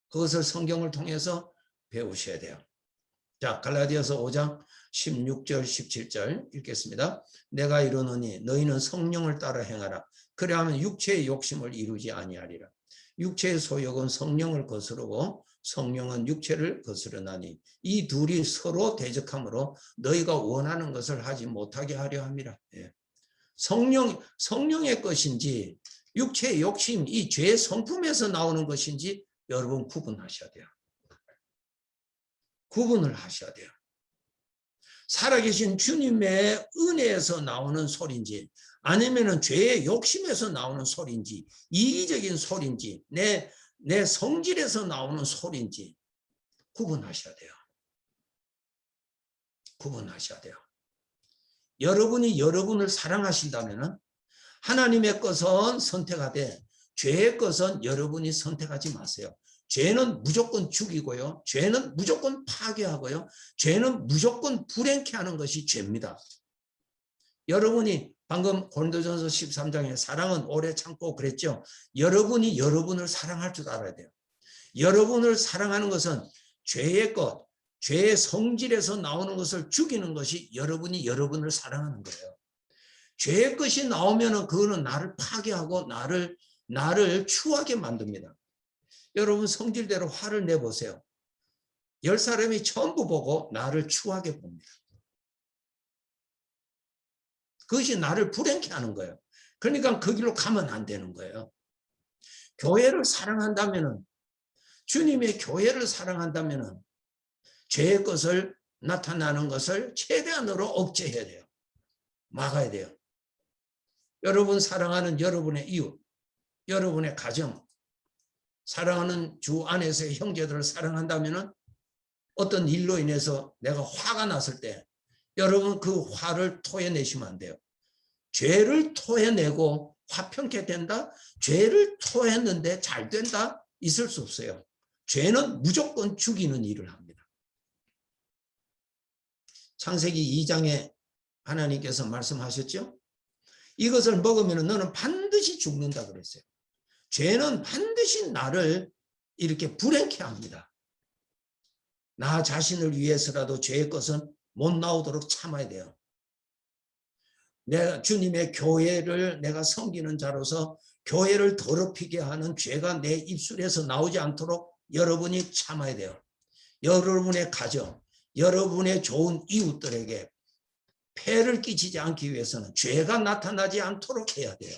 그것을 성경을 통해서 배우셔야 돼요. 자, 갈라디아서 5장 16절 17절 읽겠습니다. 내가 이르노니 너희는 성령을 따라 행하라. 그래야면 육체의 욕심을 이루지 아니하리라. 육체의 소욕은 성령을 거스르고 성령은 육체를 거스르나니 이 둘이 서로 대적하므로 너희가 원하는 것을 하지 못하게 하려 함이라. 예. 성령의 것인지 육체의 욕심, 이 죄의 성품에서 나오는 것인지 여러분 구분하셔야 돼요. 구분을 하셔야 돼요. 살아계신 주님의 은혜에서 나오는 소리인지 아니면 죄의 욕심에서 나오는 소리인지 이기적인 소리인지 내 성질에서 나오는 소리인지 구분하셔야 돼요. 구분하셔야 돼요. 여러분이 여러분을 사랑하신다면 하나님의 것은 선택하되 죄의 것은 여러분이 선택하지 마세요. 죄는 무조건 죽이고요. 죄는 무조건 파괴하고요. 죄는 무조건 불행케 하는 것이 죄입니다. 여러분이 방금 고린도전서 13장에 사랑은 오래 참고 그랬죠. 여러분이 여러분을 사랑할 줄 알아야 돼요. 여러분을 사랑하는 것은 죄의 것, 죄의 성질에서 나오는 것을 죽이는 것이 여러분이 여러분을 사랑하는 거예요. 죄의 것이 나오면 그거는 나를 파괴하고 나를 추하게 만듭니다. 여러분 성질대로 화를 내보세요. 10사람이 전부 보고 나를 추하게 봅니다. 그것이 나를 불행케 하는 거예요. 그러니까 그 길로 가면 안 되는 거예요. 교회를 사랑한다면 주님의 교회를 사랑한다면 죄의 것을 나타나는 것을 최대한으로 억제해야 돼요. 막아야 돼요. 여러분 사랑하는 여러분의 이웃, 여러분의 가정, 사랑하는 주 안에서의 형제들을 사랑한다면 어떤 일로 인해서 내가 화가 났을 때 여러분 그 화를 토해내시면 안 돼요. 죄를 토해내고 화평케 된다? 죄를 토했는데 잘 된다? 있을 수 없어요. 죄는 무조건 죽이는 일을 합니다. 창세기 2장에 하나님께서 말씀하셨죠? 이것을 먹으면 너는 반드시 죽는다 그랬어요. 죄는 반드시 나를 이렇게 불행케 합니다. 나 자신을 위해서라도 죄의 것은 못 나오도록 참아야 돼요. 내가 주님의 교회를 내가 섬기는 자로서 교회를 더럽히게 하는 죄가 내 입술에서 나오지 않도록 여러분이 참아야 돼요. 여러분의 가정, 여러분의 좋은 이웃들에게 폐를 끼치지 않기 위해서는 죄가 나타나지 않도록 해야 돼요.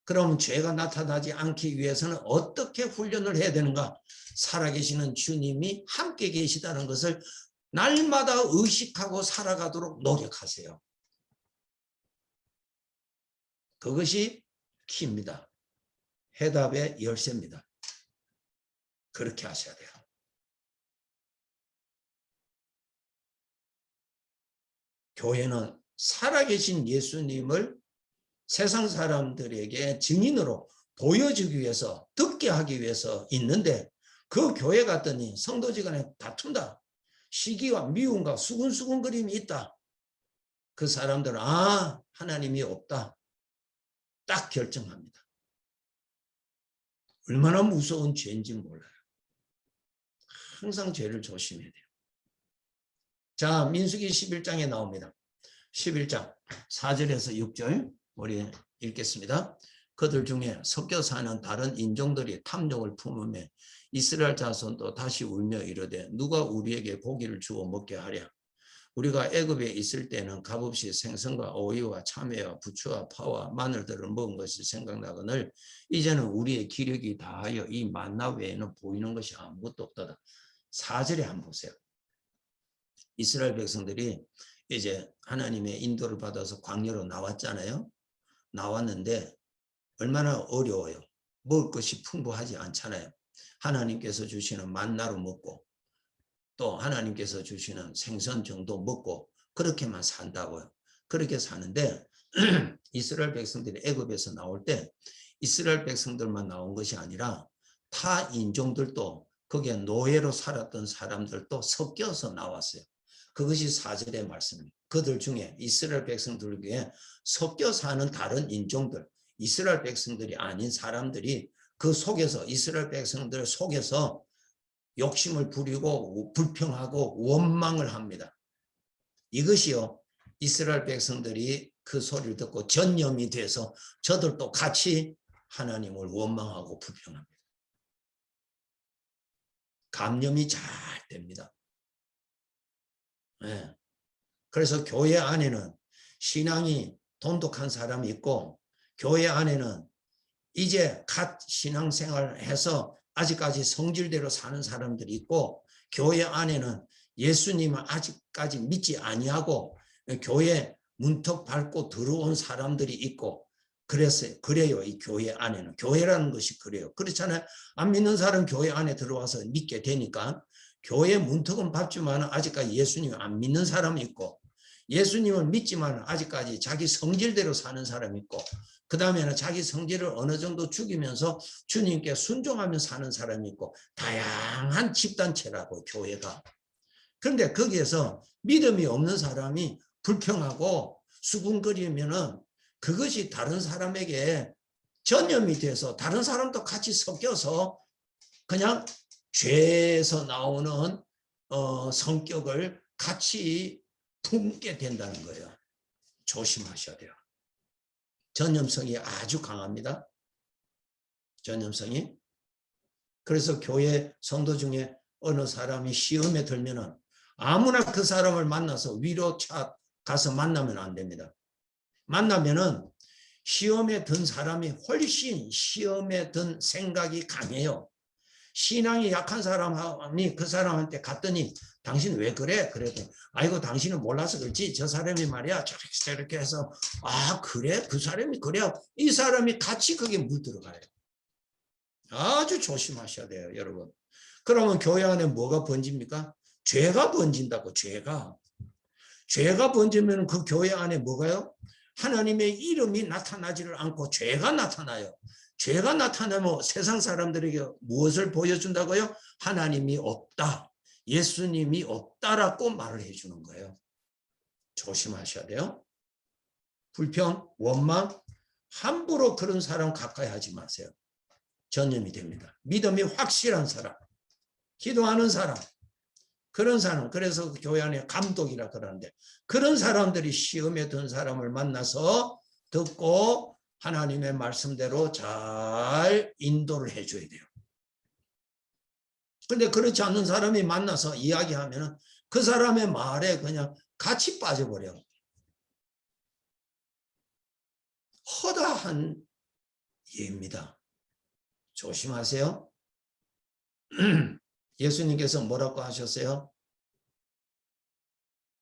그럼 죄가 나타나지 않기 위해서는 어떻게 훈련을 해야 되는가? 살아계시는 주님이 함께 계시다는 것을 날마다 의식하고 살아가도록 노력하세요. 그것이 키입니다. 해답의 열쇠입니다. 그렇게 하셔야 돼요. 교회는 살아계신 예수님을 세상 사람들에게 증인으로 보여주기 위해서, 듣게 하기 위해서 있는데 그 교회 갔더니 성도지간에 다툰다. 시기와 미움과 수근수근거림이 있다. 그 사람들은 하나님이 없다. 딱 결정합니다. 얼마나 무서운 죄인지 몰라요. 항상 죄를 조심해야 돼요. 자, 민수기 11장에 나옵니다. 11장 4절에서 6절 우리 읽겠습니다. 그들 중에 섞여 사는 다른 인종들이 탐욕을 품으며 이스라엘 자손도 다시 울며 이르되 누가 우리에게 고기를 주어 먹게 하랴. 우리가 애굽에 있을 때는 값없이 생선과 오이와 참외와 부추와 파와 마늘들을 먹은 것이 생각나거늘 이제는 우리의 기력이 다하여 이 만나 외에는 보이는 것이 아무것도 없다. 4절에 한번 보세요. 이스라엘 백성들이 이제 하나님의 인도를 받아서 광야로 나왔잖아요. 나왔는데 얼마나 어려워요. 먹을 것이 풍부하지 않잖아요. 하나님께서 주시는 만나로 먹고 또 하나님께서 주시는 생선 정도 먹고 그렇게만 산다고요. 그렇게 사는데 이스라엘 백성들이 애굽에서 나올 때 이스라엘 백성들만 나온 것이 아니라 타 인종들도 거기에 노예로 살았던 사람들도 섞여서 나왔어요. 그것이 4절의 말씀입니다. 그들 중에 이스라엘 백성들 중에 섞여 사는 다른 인종들, 이스라엘 백성들이 아닌 사람들이 그 속에서 이스라엘 백성들 속에서 욕심을 부리고 불평하고 원망을 합니다. 이것이요, 이스라엘 백성들이 그 소리를 듣고 전념이 돼서 저들도 같이 하나님을 원망하고 불평합니다. 감염이 잘 됩니다. 네. 그래서 교회 안에는 신앙이 돈독한 사람이 있고 교회 안에는 이제 갓 신앙생활을 해서 아직까지 성질대로 사는 사람들이 있고 교회 안에는 예수님을 아직까지 믿지 아니하고 교회 문턱 밟고 들어온 사람들이 있고 그래요. 이 교회 안에는 교회라는 것이 그래요. 그렇잖아요. 안 믿는 사람 교회 안에 들어와서 믿게 되니까 교회 문턱은 밟지만 아직까지 예수님을 안 믿는 사람이 있고 예수님을 믿지만 아직까지 자기 성질대로 사는 사람이 있고 그 다음에는 자기 성질을 어느 정도 죽이면서 주님께 순종하며 사는 사람이 있고 다양한 집단체라고 교회가. 그런데 거기에서 믿음이 없는 사람이 불평하고 수군거리면은 그것이 다른 사람에게 전염이 돼서 다른 사람도 같이 섞여서 그냥 죄에서 나오는 성격을 같이 품게 된다는 거예요. 조심하셔야 돼요. 전염성이 아주 강합니다. 전염성이. 그래서 교회 성도 중에 어느 사람이 시험에 들면은 아무나 그 사람을 만나서 위로차 가서 만나면 안 됩니다. 만나면은 시험에 든 사람이 훨씬 시험에 든 생각이 강해요. 신앙이 약한 사람이 그 사람한테 갔더니 당신 왜 그래? 그래도 아이고 당신은 몰라서 그렇지 저 사람이 말이야 저렇게 해서 아 그래? 그 사람이 그래? 이 사람이 같이 거기에 물들어가요. 아주 조심하셔야 돼요 여러분. 그러면 교회 안에 뭐가 번집니까? 죄가 번진다고. 죄가 번지면 그 교회 안에 뭐가요? 하나님의 이름이 나타나지를 않고 죄가 나타나요. 죄가 나타나면 세상 사람들에게 무엇을 보여준다고요? 하나님이 없다. 예수님이 없다라고 말을 해주는 거예요. 조심하셔야 돼요. 불평, 원망, 함부로 그런 사람 가까이 하지 마세요. 전염이 됩니다. 믿음이 확실한 사람, 기도하는 사람, 그런 사람, 그래서 교회 안에 감독이라 그러는데 그런 사람들이 시험에 든 사람을 만나서 듣고 하나님의 말씀대로 잘 인도를 해줘야 돼요. 근데 그렇지 않는 사람이 만나서 이야기하면 그 사람의 말에 그냥 같이 빠져버려. 허다한 예입니다. 조심하세요. 예수님께서 뭐라고 하셨어요?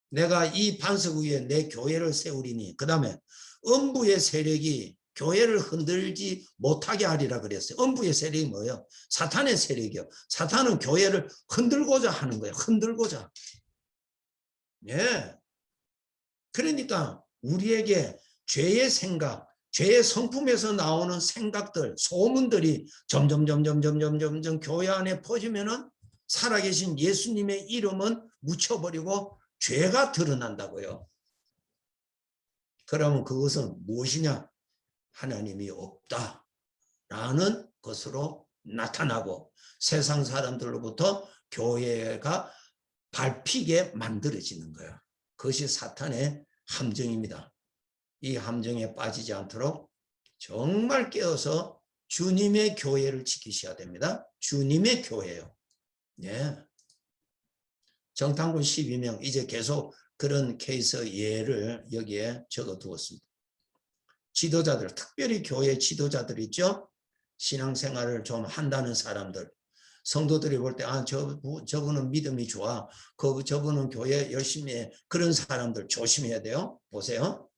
내가 이 반석 위에 내 교회를 세우리니 그 다음에 음부의 세력이 교회를 흔들지 못하게 하리라 그랬어요. 음부의 세력이 뭐예요? 사탄의 세력이요. 사탄은 교회를 흔들고자 하는 거예요. 흔들고자. 예. 그러니까 우리에게 죄의 생각, 죄의 성품에서 나오는 생각들, 소문들이 점점 교회 안에 퍼지면은 살아계신 예수님의 이름은 묻혀버리고 죄가 드러난다고요. 그러면 그것은 무엇이냐? 하나님이 없다라는 것으로 나타나고 세상 사람들로부터 교회가 밟히게 만들어지는 거예요. 그것이 사탄의 함정입니다. 이 함정에 빠지지 않도록 정말 깨어서 주님의 교회를 지키셔야 됩니다. 주님의 교회요. 네. 정탐꾼 12명 이제 계속 그런 케이스 예를 여기에 적어 두었습니다. 지도자들, 특별히 교회 지도자들 있죠? 신앙생활을 좀 한다는 사람들. 성도들이 볼 때 저분은 믿음이 좋아. 저분은 교회 열심히 해. 그런 사람들 조심해야 돼요. 보세요.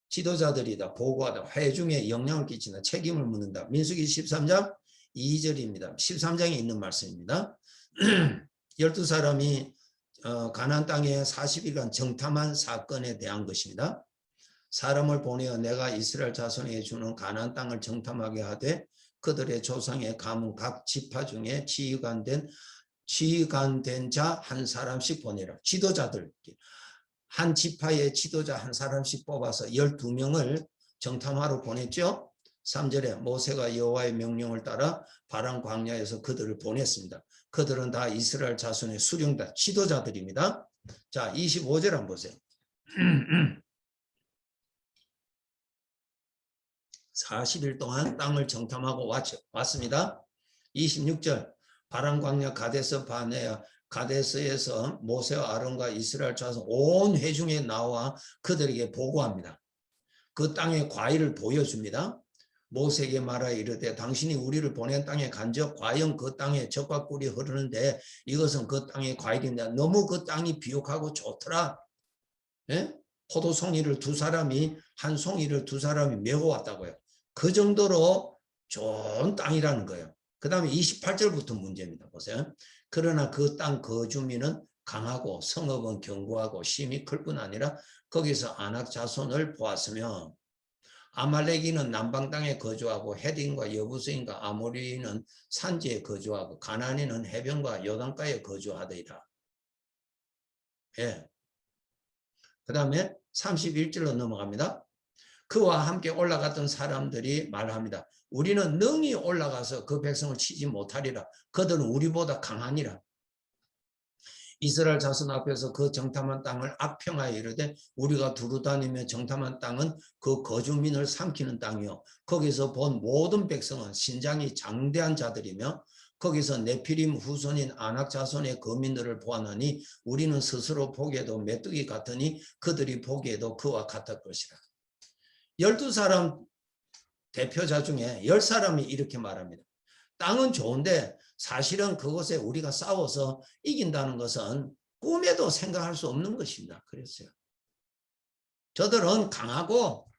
지도자들이다. 보고하다. 회중에 영향을 끼친다. 책임을 묻는다. 민수기 13장 2절입니다. 13장에 있는 말씀입니다. 12사람이 가나안 땅에 40일간 정탐한 사건에 대한 것입니다. 사람을 보내어 내가 이스라엘 자손에게 주는 가나안 땅을 정탐하게 하되 그들의 조상의 가문 각 지파 중에 지휘관된 자 한 사람씩 보내라. 지도자들 한 지파의 지도자 한 사람씩 뽑아서 12명을 정탐하러 보냈죠. 3절에 모세가 여호와의 명령을 따라 바람 광야에서 그들을 보냈습니다. 그들은 다 이스라엘 자손의 수령다. 지도자들입니다. 자, 25절 한번 보세요. 40일 동안 땅을 정탐하고 왔습니다. 26절 바람 광야 가데스 바네아 가데스에서 모세와 아론과 이스라엘 자손 온 회중에 나와 그들에게 보고합니다. 그 땅의 과일을 보여줍니다. 모세에게 말하여 이르되 당신이 우리를 보낸 땅에 간적 과연 그 땅에 젖과 꿀이 흐르는데 이것은 그 땅의 과일인데 너무 그 땅이 비옥하고 좋더라. 예? 포도송이를 한 송이를 두 사람이 메고 왔다고요. 그 정도로 좋은 땅이라는 거예요. 그 다음에 28절부터 문제입니다. 보세요. 그러나 그 땅 거주민은 강하고 성읍은 견고하고 심히 클 뿐 아니라 거기서 아낙 자손을 보았으며 아말렉인은 남방 땅에 거주하고 헤딘과 여부스인과 아모리는 산지에 거주하고 가나안인은 해변과 요단가에 거주하더이다. 예. 그 다음에 31절로 넘어갑니다. 그와 함께 올라갔던 사람들이 말합니다. 우리는 능히 올라가서 그 백성을 치지 못하리라. 그들은 우리보다 강하니라. 이스라엘 자손 앞에서 그 정탐한 땅을 악평하여 이르되 우리가 두루다니며 정탐한 땅은 그 거주민을 삼키는 땅이요 거기서 본 모든 백성은 신장이 장대한 자들이며 거기서 네피림 후손인 아낙 자손의 거민들을 보았나니 우리는 스스로 보기에도 메뚜기 같으니 그들이 보기에도 그와 같을 것이라. 12사람 대표자 중에 10사람이 이렇게 말합니다. 땅은 좋은데 사실은 그것에 우리가 싸워서 이긴다는 것은 꿈에도 생각할 수 없는 것입니다. 그랬어요. 저들은 강하고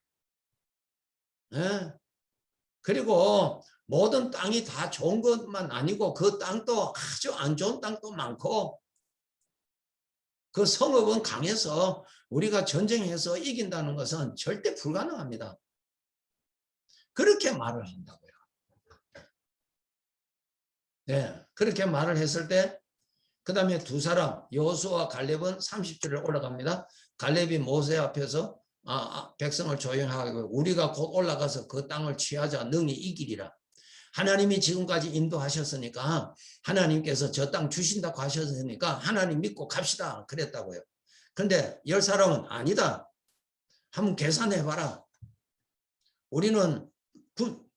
그리고 모든 땅이 다 좋은 것만 아니고 그 땅도 아주 안 좋은 땅도 많고 그 성읍은 강해서 우리가 전쟁해서 이긴다는 것은 절대 불가능합니다. 그렇게 말을 한다고요. 네, 그렇게 말을 했을 때 그 다음에 두 사람 여호수아와 갈렙은 30절에 올라갑니다. 갈렙이 모세 앞에서 백성을 조용하고 우리가 곧 올라가서 그 땅을 취하자 능히 이기리라. 하나님이 지금까지 인도하셨으니까 하나님께서 저 땅 주신다고 하셨으니까 하나님 믿고 갑시다 그랬다고요. 그런데 10사람은 아니다. 한번 계산해봐라. 우리는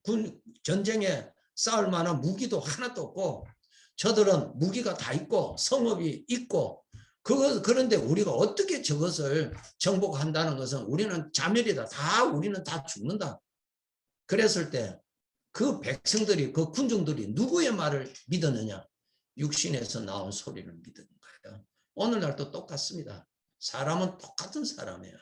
군 전쟁에 싸울 만한 무기도 하나도 없고 저들은 무기가 다 있고 성읍이 있고 그런데 우리가 어떻게 저것을 정복한다는 것은 우리는 자멸이다. 우리는 다 죽는다. 그랬을 때 그 백성들이 그 군중들이 누구의 말을 믿었느냐? 육신에서 나온 소리를 믿은 거예요. 오늘날도 똑같습니다. 사람은 똑같은 사람이에요.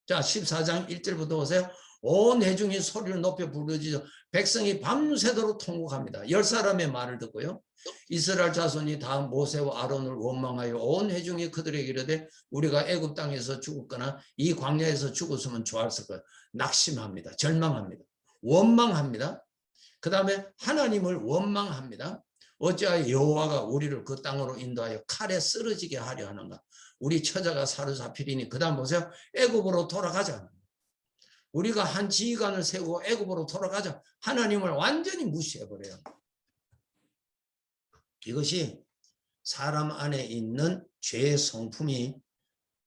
자 14장 1절부터 보세요. 온 회중이 소리를 높여 부르짖어 백성이 밤새도록 통곡합니다. 10사람의 말을 듣고요. 이스라엘 자손이 다 모세와 아론을 원망하여 온 회중이 그들에게 이르되 우리가 애굽 땅에서 죽었거나 이 광야에서 죽었으면 좋았을 것. 낙심합니다. 절망합니다. 원망합니다. 그 다음에 하나님을 원망합니다. 어찌하여 여호와가 우리를 그 땅으로 인도하여 칼에 쓰러지게 하려 하는가. 우리 처자가 사로잡히리니 그 다음 보세요. 애굽으로 돌아가자. 우리가 한 지휘관을 세우고 애굽으로 돌아가자. 하나님을 완전히 무시해버려요. 이것이 사람 안에 있는 죄의 성품이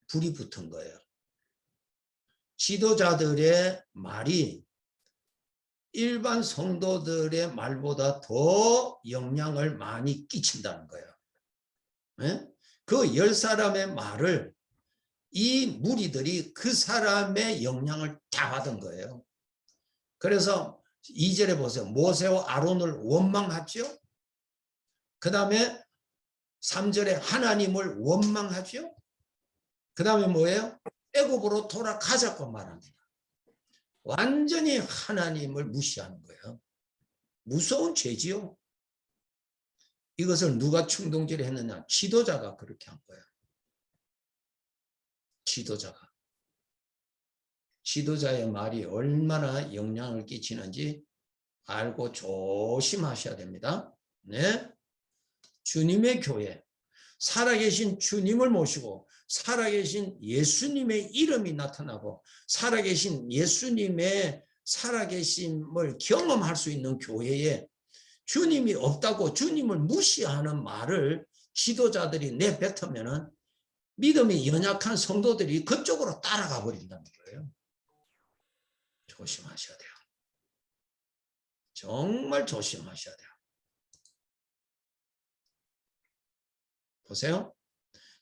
불이 붙은 거예요. 지도자들의 말이 일반 성도들의 말보다 더 영향을 많이 끼친다는 거예요. 네? 그 10사람의 말을 이 무리들이 그 사람의 영향을 다 받은 거예요. 그래서 2절에 보세요. 모세와 아론을 원망하죠. 그 다음에 3절에 하나님을 원망하죠. 그 다음에 뭐예요? 애굽으로 돌아가자고 말합니다. 완전히 하나님을 무시하는 거예요. 무서운 죄지요. 이것을 누가 충동질을 했느냐? 지도자가 그렇게 한 거예요. 지도자의 말이 얼마나 영향을 끼치는지 알고 조심하셔야 됩니다. 네? 주님의 교회, 살아계신 주님을 모시고 살아계신 예수님의 이름이 나타나고 살아계신 예수님의 살아계심을 경험할 수 있는 교회에 주님이 없다고 주님을 무시하는 말을 지도자들이 내뱉으면은 믿음이 연약한 성도들이 그쪽으로 따라가 버린다는 거예요. 조심하셔야 돼요. 정말 조심하셔야 돼요. 보세요.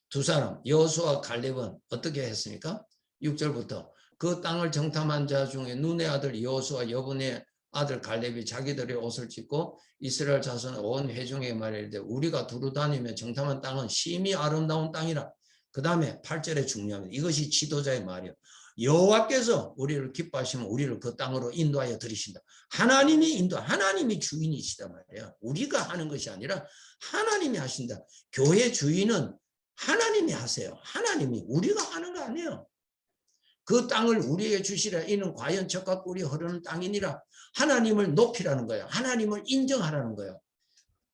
두 사람 여호수아와 갈렙은 어떻게 했습니까? 6절부터 그 땅을 정탐한 자 중에 눈의 아들 여호수아 여분의 아들 갈렙이 자기들의 옷을 찢고 이스라엘 자손 온 회중에게 말하되 우리가 두루 다니며 정탐한 땅은 심히 아름다운 땅이라. 그 다음에 8절에 중요합니다. 이것이 지도자의 말이에요. 여호와께서 우리를 기뻐하시면 우리를 그 땅으로 인도하여 들이신다. 하나님이 주인이시다 말이에요. 우리가 하는 것이 아니라 하나님이 하신다. 교회 주인은 하나님이 하세요. 하나님이, 우리가 하는 거 아니에요. 그 땅을 우리에게 주시라. 이는 과연 젖과 꿀이 흐르는 땅이니라. 하나님을 높이라는 거예요. 하나님을 인정하라는 거예요.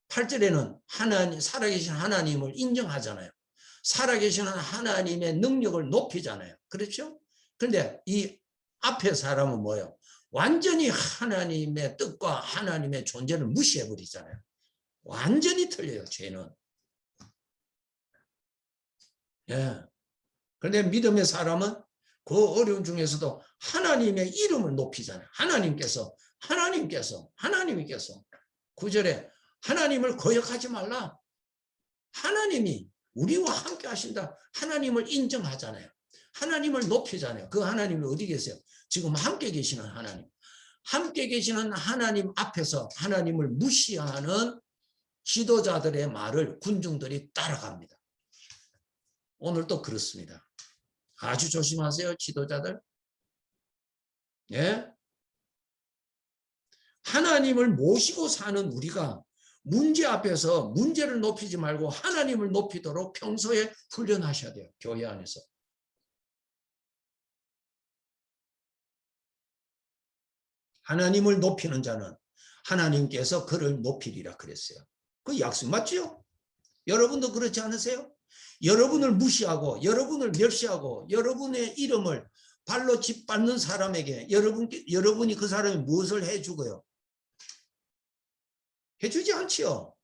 8절에는 살아계신 하나님을 인정하잖아요. 살아계신 하나님의 능력을 높이잖아요. 그렇죠? 그런데 이 앞에 사람은 뭐예요? 완전히 하나님의 뜻과 하나님의 존재를 무시해버리잖아요. 완전히 틀려요, 죄는. 예. 그런데 믿음의 사람은 그 어려운 중에서도 하나님의 이름을 높이잖아요. 하나님께서 9절에 하나님을 거역하지 말라. 하나님이 우리와 함께 하신다. 하나님을 인정하잖아요. 하나님을 높이잖아요. 그 하나님이 어디 계세요? 지금 함께 계시는 하나님. 함께 계시는 하나님 앞에서 하나님을 무시하는 지도자들의 말을 군중들이 따라갑니다. 오늘도 그렇습니다. 아주 조심하세요, 지도자들. 예? 하나님을 모시고 사는 우리가 문제 앞에서 문제를 높이지 말고 하나님을 높이도록 평소에 훈련하셔야 돼요. 교회 안에서. 하나님을 높이는 자는 하나님께서 그를 높이리라 그랬어요. 그 약속 맞죠? 여러분도 그렇지 않으세요? 여러분을 무시하고 여러분을 멸시하고 여러분의 이름을 발로 짓밟는 사람에게 여러분이 그 사람이 무엇을 해주고요? 해주지 않지요.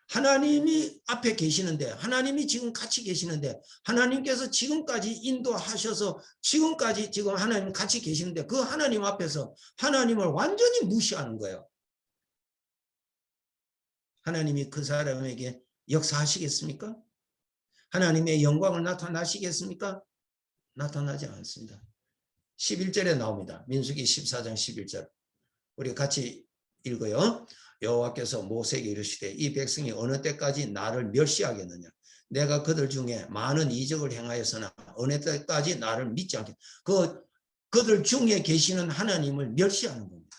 하나님이 앞에 계시는데, 하나님이 지금 같이 계시는데, 하나님께서 지금까지 인도하셔서 지금까지 지금 하나님 같이 계시는데 그 하나님 앞에서 하나님을 완전히 무시하는 거예요. 하나님이 그 사람에게 역사하시겠습니까? 하나님의 영광을 나타나시겠습니까? 나타나지 않습니다. 11절에 나옵니다. 민수기 14장 11절. 우리 같이 읽어요. 여호와께서 모세에게 이르시되 이 백성이 어느 때까지 나를 멸시하겠느냐. 내가 그들 중에 많은 이적을 행하였으나 어느 때까지 나를 믿지 않겠느냐. 그들 중에 계시는 하나님을 멸시하는 겁니다.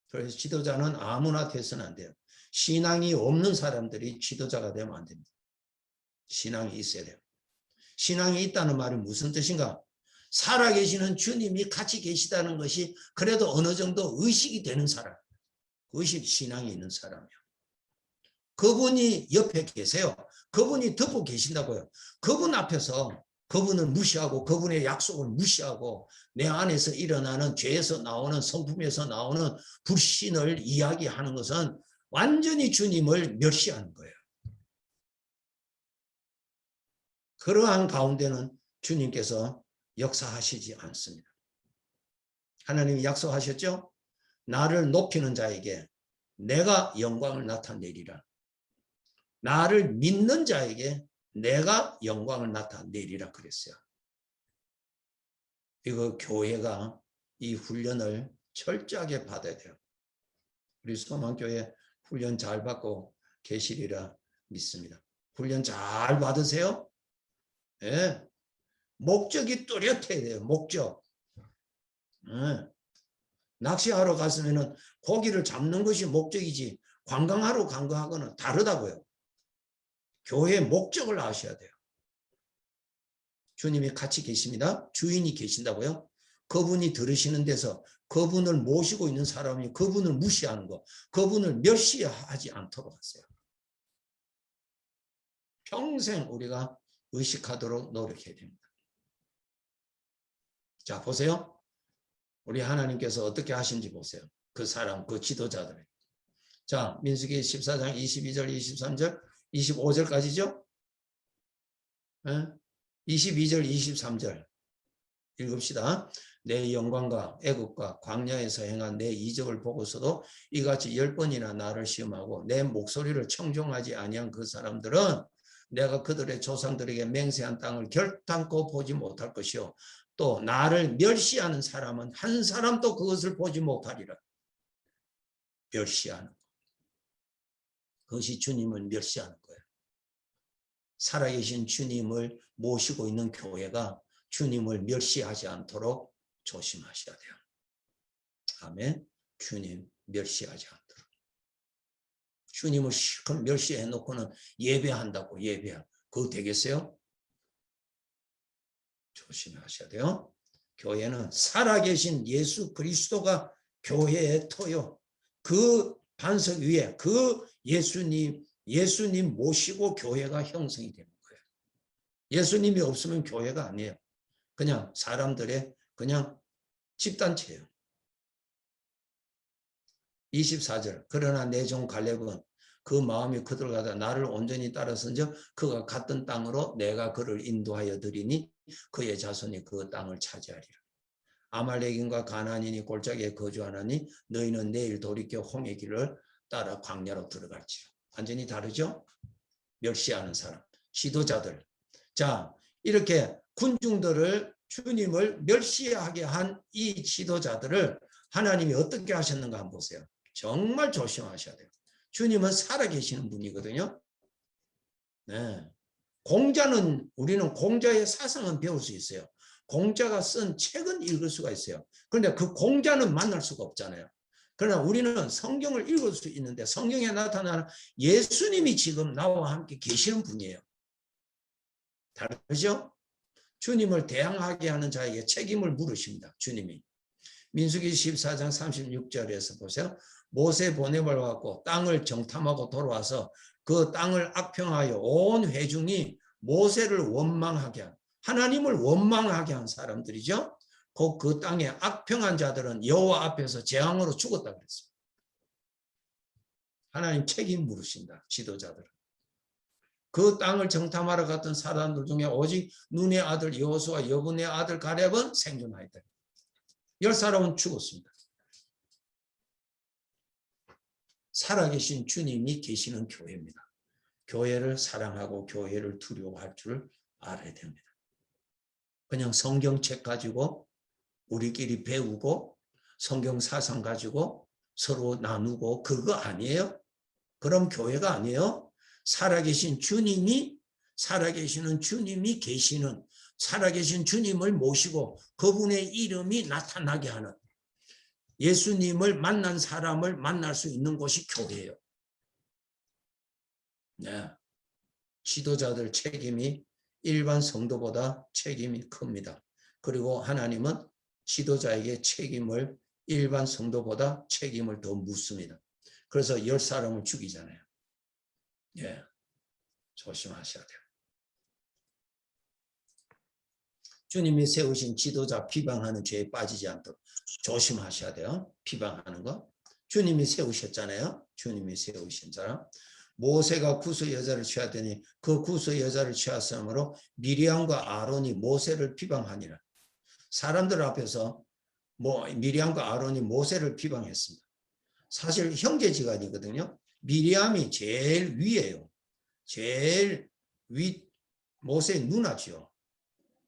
그래서 지도자는 아무나 돼서는 안 돼요. 신앙이 없는 사람들이 지도자가 되면 안 됩니다. 신앙이 있어야 돼요. 신앙이 있다는 말이 무슨 뜻인가? 살아계시는 주님이 같이 계시다는 것이 그래도 어느 정도 의식이 되는 사람. 의식 신앙이 있는 사람이요. 그분이 옆에 계세요. 그분이 듣고 계신다고요. 그분 앞에서 그분을 무시하고 그분의 약속을 무시하고 내 안에서 일어나는 죄에서 나오는 성품에서 나오는 불신을 이야기하는 것은 완전히 주님을 멸시하는 거예요. 그러한 가운데는 주님께서 역사하시지 않습니다. 하나님이 약속하셨죠? 나를 높이는 자에게 내가 영광을 나타내리라. 나를 믿는 자에게 내가 영광을 나타내리라 그랬어요. 이거 교회가 이 훈련을 철저하게 받아야 돼요. 우리 소망교회 훈련 잘 받고 계시리라 믿습니다. 훈련 잘 받으세요. 예. 목적이 뚜렷해야 돼요. 목적. 예. 낚시하러 갔으면 고기를 잡는 것이 목적이지 관광하러 간 거하고는 다르다고요. 교회의 목적을 아셔야 돼요. 주님이 같이 계십니다. 주인이 계신다고요. 그분이 들으시는 데서 그분을 모시고 있는 사람이 그분을 무시하는 거, 그분을 멸시하지 않도록 하세요. 평생 우리가 의식하도록 노력해야 됩니다. 자, 보세요. 우리 하나님께서 어떻게 하신지 보세요. 그 사람, 그 지도자들. 자, 민수기 14장 22절, 23절, 25절까지죠? 22절, 23절 읽읍시다. 내 영광과 애국과 광야에서 행한 내 이적을 보고서도 이같이 10번이나 나를 시험하고 내 목소리를 청종하지 아니한 그 사람들은 내가 그들의 조상들에게 맹세한 땅을 결단코 보지 못할 것이요 또 나를 멸시하는 사람은 한 사람도 그것을 보지 못하리라. 멸시하는 것. 그것이 주님을 멸시하는 거예요. 살아계신 주님을 모시고 있는 교회가 주님을 멸시하지 않도록 조심하셔야 돼요. 아멘. 주님 멸시하지 않도록. 주님을 실컷 멸시해 놓고는 예배한다고 그거 되겠어요? 조심하셔야 돼요. 교회는 살아계신 예수 그리스도가 교회의 토요. 그 반석 위에 그 예수님 모시고 교회가 형성이 되는 거예요. 예수님이 없으면 교회가 아니에요. 그냥 사람들의 그냥 집단체예요. 24절 그러나 내 종 갈렙은 그 마음이 그들과다 나를 온전히 따라선즉 그가 갔던 땅으로 내가 그를 인도하여 드리니 그의 자손이 그 땅을 차지하리라. 아말렉인과 가나안인이 골짜기에 거주하나니 너희는 내일 돌이켜 홍해 길을 따라 광야로 들어갈지라. 완전히 다르죠? 멸시하는 사람, 지도자들. 자, 이렇게 군중들을 주님을 멸시하게 한 이 지도자들을 하나님이 어떻게 하셨는가 한번 보세요. 정말 조심하셔야 돼요. 주님은 살아계시는 분이거든요. 네. 우리는 공자의 사상은 배울 수 있어요. 공자가 쓴 책은 읽을 수가 있어요. 그런데 그 공자는 만날 수가 없잖아요. 그러나 우리는 성경을 읽을 수 있는데 성경에 나타나는 예수님이 지금 나와 함께 계시는 분이에요. 다르죠? 주님을 대항하게 하는 자에게 책임을 물으십니다. 주님이. 민수기 14장 36절에서 보세요. 모세 보냄을 받고 땅을 정탐하고 돌아와서 그 땅을 악평하여 온 회중이 모세를 원망하게 한 하나님을 원망하게 한 사람들이죠. 그 땅에 악평한 자들은 여호와 앞에서 재앙으로 죽었다 그랬어요. 하나님 책임 물으신다. 지도자들은. 그 땅을 정탐하러 갔던 사람들 중에 오직 눈의 아들 여호수아 여분의 아들 갈렙은 생존하였다. 10사람은 죽었습니다. 살아계신 주님이 계시는 교회입니다. 교회를 사랑하고 교회를 두려워할 줄 알아야 됩니다. 그냥 성경책 가지고 우리끼리 배우고 성경 사상 가지고 서로 나누고 그거 아니에요. 그럼 교회가 아니에요. 살아계신 주님이 살아계시는 주님이 계시는 살아계신 주님을 모시고 그분의 이름이 나타나게 하는 예수님을 만난 사람을 만날 수 있는 곳이 교회예요. 네. 지도자들 책임이 일반 성도보다 책임이 큽니다. 그리고 하나님은 지도자에게 책임을 일반 성도보다 책임을 더 묻습니다. 그래서 10사람을 죽이잖아요. 예, 조심하셔야 돼요. 주님이 세우신 지도자 비방하는 죄에 빠지지 않도록 조심하셔야 돼요. 비방하는 거. 주님이 세우셨잖아요. 주님이 세우신 사람. 모세가 구스 여자를 취하더니 그 구스 여자를 취하으므로 미리암과 아론이 모세를 비방하니라. 사람들 앞에서 미리암과 아론이 모세를 비방했습니다. 사실 형제지간이거든요. 미리암이 제일 위에요. 제일 윗 모세의 누나죠.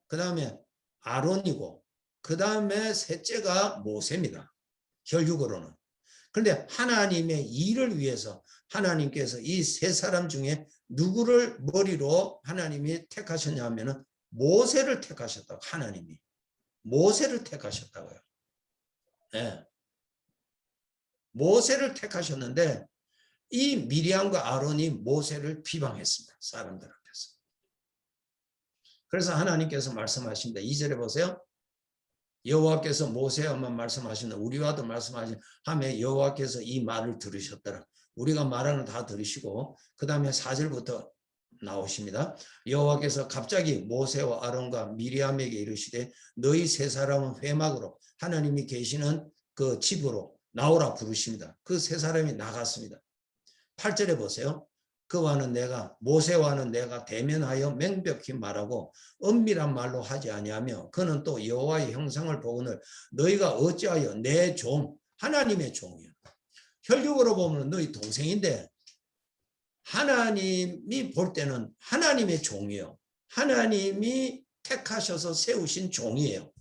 그 다음에 아론이고 그 다음에 셋째가 모세입니다. 혈육으로는. 그런데 하나님의 일을 위해서 하나님께서 이 세 사람 중에 누구를 머리로 하나님이 택하셨냐 하면은 모세를 택하셨다고. 하나님이 모세를 택하셨다고요. 네. 모세를 택하셨는데 이 미리암과 아론이 모세를 비방했습니다. 사람들 앞에서. 그래서 하나님께서 말씀하십니다. 2절에 보세요. 여호와께서 모세와만 말씀하시는 우리와도 말씀하신 하며 여호와께서 이 말을 들으셨더라. 우리가 말하는 다 들으시고 그 다음에 4절부터 나오십니다. 여호와께서 갑자기 모세와 아론과 미리암에게 이르시되 너희 세 사람은 회막으로 하나님이 계시는 그 집으로 나오라 부르십니다. 그 세 사람이 나갔습니다. 8절에 보세요. 그와는 내가 모세와는 내가 대면하여 명백히 말하고 은밀한 말로 하지 아니하며 그는 또 여호와의 형상을 보거늘 너희가 어찌하여 내 종 하나님의 종이요. 혈육으로 보면 너희 동생인데 하나님이 볼 때는 하나님의 종이요. 하나님이 택하셔서 세우신 종이에요.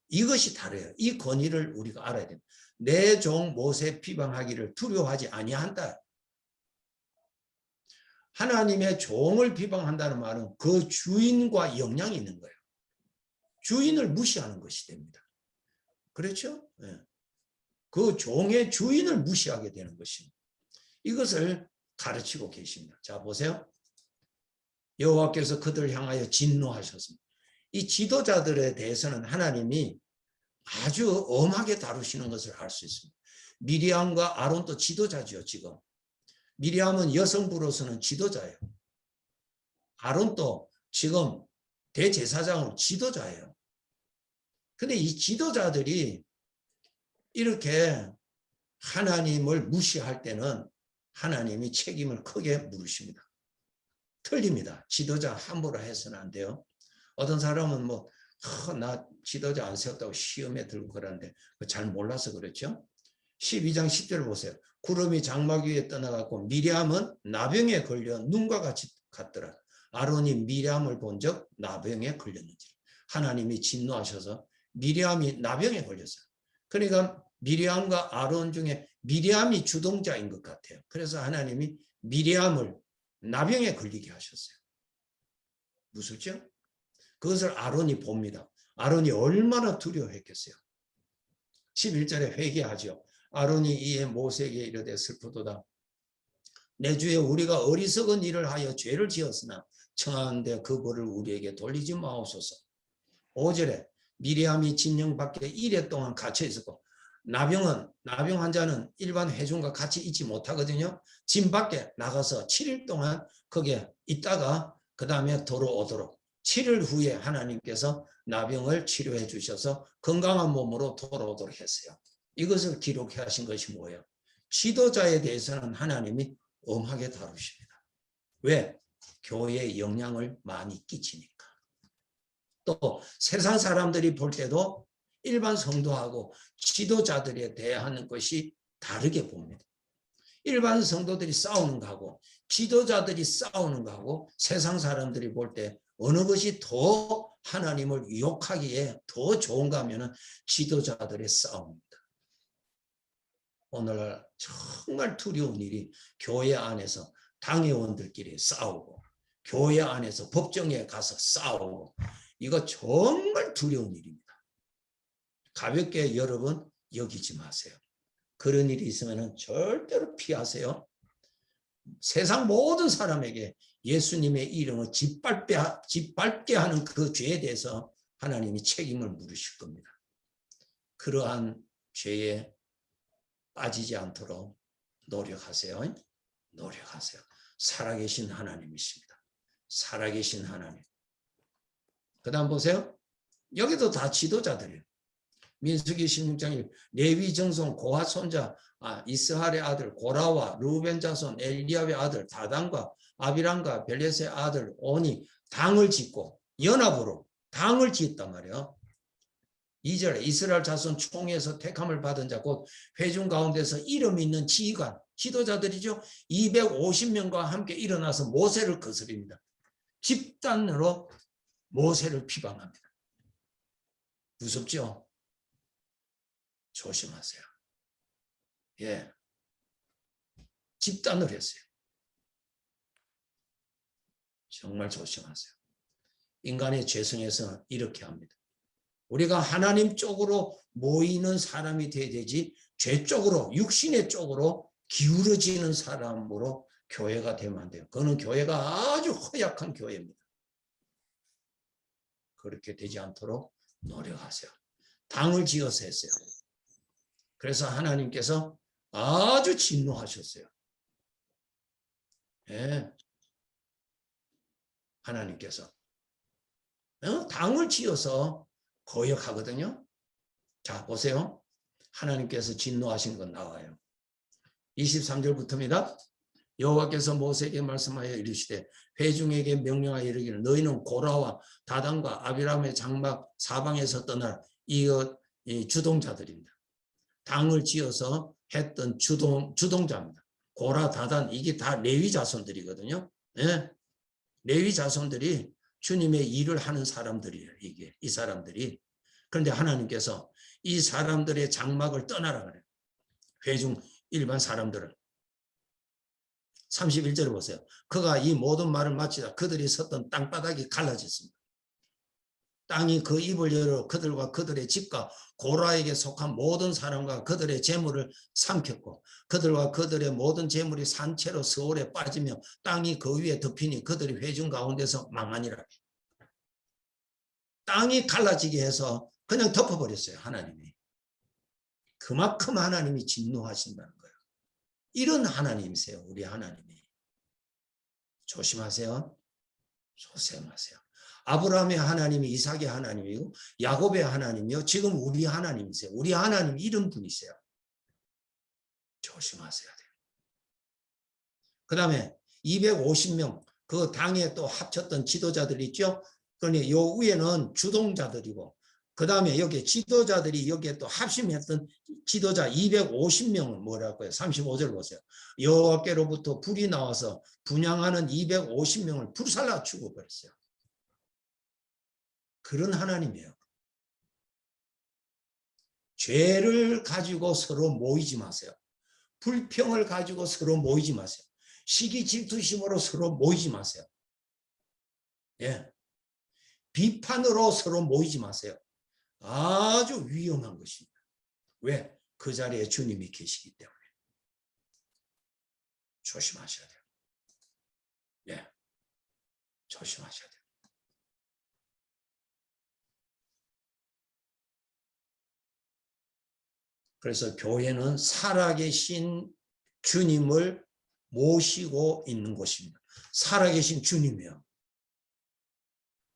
이것이 다르요. 이 권위를 우리가 알아야 됩니다. 내 종 모세 비방하기를 두려워하지 아니한다. 하나님의 종을 비방한다는 말은 그 주인과 영향이 있는 거예요. 주인을 무시하는 것이 됩니다. 그렇죠? 네. 그 종의 주인을 무시하게 되는 것입니다. 이것을 가르치고 계십니다. 자, 보세요. 여호와께서 그들을 향하여 진노하셨습니다. 이 지도자들에 대해서는 하나님이 아주 엄하게 다루시는 것을 알 수 있습니다. 미리암과 아론도 지도자죠, 지금. 미리암은 여성부로서는 지도자예요. 아론도 지금 대제사장으로 지도자예요. 근데 이 지도자들이 이렇게 하나님을 무시할 때는 하나님이 책임을 크게 물으십니다. 틀립니다. 지도자 함부로 해서는 안 돼요. 어떤 사람은 나 지도자 안 세웠다고 시험에 들고 그러는데 잘 몰라서 그렇죠. 12장 10절 보세요. 구름이 장막 위에 떠나갔고 미리암은 나병에 걸려 눈과 같이 갔더라. 아론이 미리암을 본 적 나병에 걸렸는지. 하나님이 진노하셔서 미리암이 나병에 걸렸어요. 그러니까 미리암과 아론 중에 미리암이 주동자인 것 같아요. 그래서 하나님이 미리암을 나병에 걸리게 하셨어요. 무섭죠? 그것을 아론이 봅니다. 아론이 얼마나 두려워했겠어요. 11절에 회개하죠. 아론이 이에 모세에게 이르되 슬프도다. 내 주에 우리가 어리석은 일을 하여 죄를 지었으나 청하는데 그 벌을 우리에게 돌리지 마옵소서. 5절에 미리암이 진영 밖에 1회 동안 갇혀 있었고 나병 환자는 일반 회중과 같이 있지 못하거든요. 진 밖에 나가서 7일 동안 거기에 있다가 그 다음에 돌아오도록 7일 후에 하나님께서 나병을 치료해 주셔서 건강한 몸으로 돌아오도록 했어요. 이것을 기록해 하신 것이 뭐예요? 지도자에 대해서는 하나님이 엄하게 다루십니다. 왜? 교회에 영향을 많이 끼치니까. 또 세상 사람들이 볼 때도 일반 성도하고 지도자들에 대한 것이 다르게 봅니다. 일반 성도들이 싸우는 거하고 지도자들이 싸우는 거하고 세상 사람들이 볼 때 어느 것이 더 하나님을 유혹하기에 더 좋은가 하면 지도자들의 싸움입니다. 오늘날 정말 두려운 일이 교회 안에서 당회원들끼리 싸우고 교회 안에서 법정에 가서 싸우고 이거 정말 두려운 일입니다. 가볍게 여러분 여기지 마세요. 그런 일이 있으면 절대로 피하세요. 세상 모든 사람에게 예수님의 이름을 짓밟게 하는 그 죄에 대해서 하나님이 책임을 물으실 겁니다. 그러한 죄에 빠지지 않도록 노력하세요. 노력하세요. 살아계신 하나님이십니다. 살아계신 하나님. 그 다음 보세요. 여기도 다 지도자들이에요. 민수기 16장 레위 정손 고핫 손자 이스할의 아들 고라와 르우벤 자손 엘리압의 아들 다단과 아비람과 벨렛의 아들 온이 당을 짓고 연합으로 당을 짓단 말이에요. 2절에 이스라엘 자손 총에서 택함을 받은 자 곧 회중 가운데서 이름 있는 지휘관 지도자들이죠. 250명과 함께 일어나서 모세를 거스립니다. 집단으로 모세를 비방합니다. 무섭죠? 조심하세요. 예, 집단을 했어요. 정말 조심하세요. 인간의 죄성에서 이렇게 합니다. 우리가 하나님 쪽으로 모이는 사람이 돼야 되지 죄 쪽으로 육신의 쪽으로 기울어지는 사람으로 교회가 되면 안 돼요. 그거는 교회가 아주 허약한 교회입니다. 그렇게 되지 않도록 노력하세요. 당을 지어서 했어요. 그래서 하나님께서 아주 진노하셨어요. 예. 하나님께서 당을 지어서 거역하거든요. 자, 보세요. 하나님께서 진노하신 건 나와요. 23절부터입니다. 여호와께서 모세에게 말씀하여 이르시되 회중에게 명령하여 이르기를 너희는 고라와 다단과 아비람의 장막 사방에서 떠나라. 이 주동자들입니다. 당을 지어서 했던 주동자입니다. 고라, 다단 이게 다 레위 자손들이거든요. 네? 레위 자손들이 주님의 일을 하는 사람들이에요. 이 사람들이. 그런데 하나님께서 이 사람들의 장막을 떠나라 그래요. 회중 일반 사람들을. 31절을 보세요. 그가 이 모든 말을 마치자 그들이 섰던 땅바닥이 갈라졌습니다. 땅이 그 입을 열어 그들과 그들의 집과 고라에게 속한 모든 사람과 그들의 재물을 삼켰고 그들과 그들의 모든 재물이 산채로 서울에 빠지며 땅이 그 위에 덮이니 그들이 회중 가운데서 망하니라. 땅이 갈라지게 해서 그냥 덮어버렸어요. 하나님이. 그만큼 하나님이 진노하신다는 거예요. 이런 하나님이세요. 우리 하나님이. 조심하세요. 조심하세요. 아브라함의 하나님이 이삭의 하나님이고 야곱의 하나님이요. 지금 우리 하나님이세요. 우리 하나님 이런 분이세요. 조심하셔야 돼요. 그 다음에 250명 그 당에 또 합쳤던 지도자들이 있죠. 그러니 요 위에는 주동자들이고 그 다음에 여기 지도자들이 여기에 또 합심했던 지도자 250명은 뭐라고 해요? 35절 보세요. 여호와께로부터 불이 나와서 분향하는 250명을 불살라 죽어버렸어요. 그런 하나님이에요. 죄를 가지고 서로 모이지 마세요. 불평을 가지고 서로 모이지 마세요. 시기 질투심으로 서로 모이지 마세요. 예. 비판으로 서로 모이지 마세요. 아주 위험한 것입니다. 왜? 그 자리에 주님이 계시기 때문에. 조심하셔야 돼요. 예. 조심하셔야 돼요. 그래서 교회는 살아계신 주님을 모시고 있는 곳입니다. 살아계신 주님이요.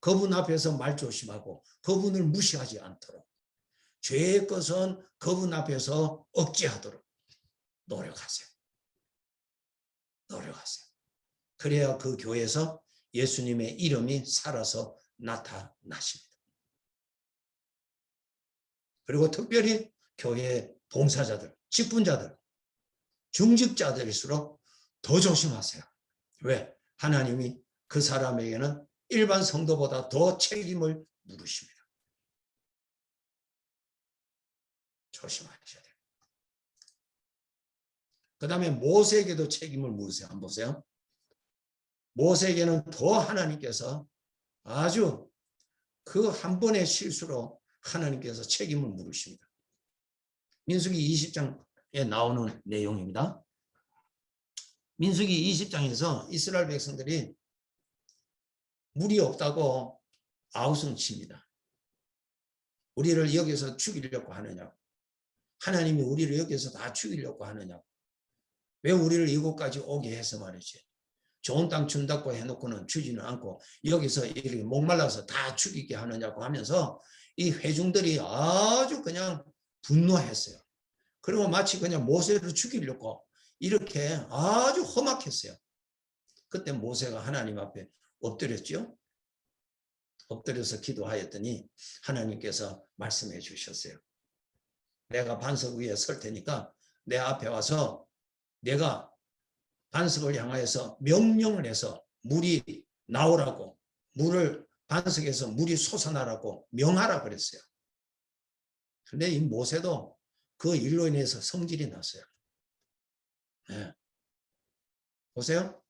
그분 앞에서 말 조심하고 그분을 무시하지 않도록 죄의 것은 그분 앞에서 억제하도록 노력하세요. 노력하세요. 그래야 그 교회에서 예수님의 이름이 살아서 나타나십니다. 그리고 특별히 교회 봉사자들, 직분자들, 중직자들일수록 더 조심하세요. 왜? 하나님이 그 사람에게는 일반 성도보다 더 책임을 물으십니다. 조심하셔야 돼요. 그 다음에 모세에게도 책임을 물으세요. 한번 보세요. 모세에게는 더 하나님께서 아주 그 한 번의 실수로 하나님께서 책임을 물으십니다. 민수기 20장에 나오는 내용입니다. 민수기 20장에서 이스라엘 백성들이 물이 없다고 아우성 칩니다. 우리를 여기서 죽이려고 하느냐고. 하나님이 우리를 여기서 다 죽이려고 하느냐고. 왜 우리를 이곳까지 오게 해서 말이지. 좋은 땅 준다고 해놓고는 주지는 않고 여기서 이렇게 목말라서 다 죽이게 하느냐고 하면서 이 회중들이 아주 그냥 분노했어요. 그리고 마치 그냥 모세를 죽이려고 이렇게 아주 험악했어요. 그때 모세가 하나님 앞에 엎드렸죠. 엎드려서 기도하였더니 하나님께서 말씀해 주셨어요. 내가 반석 위에 설 테니까 내 앞에 와서 내가 반석을 향하여서 명령을 해서 물이 나오라고, 물을 반석에서 물이 솟아나라고 명하라 그랬어요. 그런데 이 모세도 그 일로 인해서 성질이 났어요. 네. 보세요.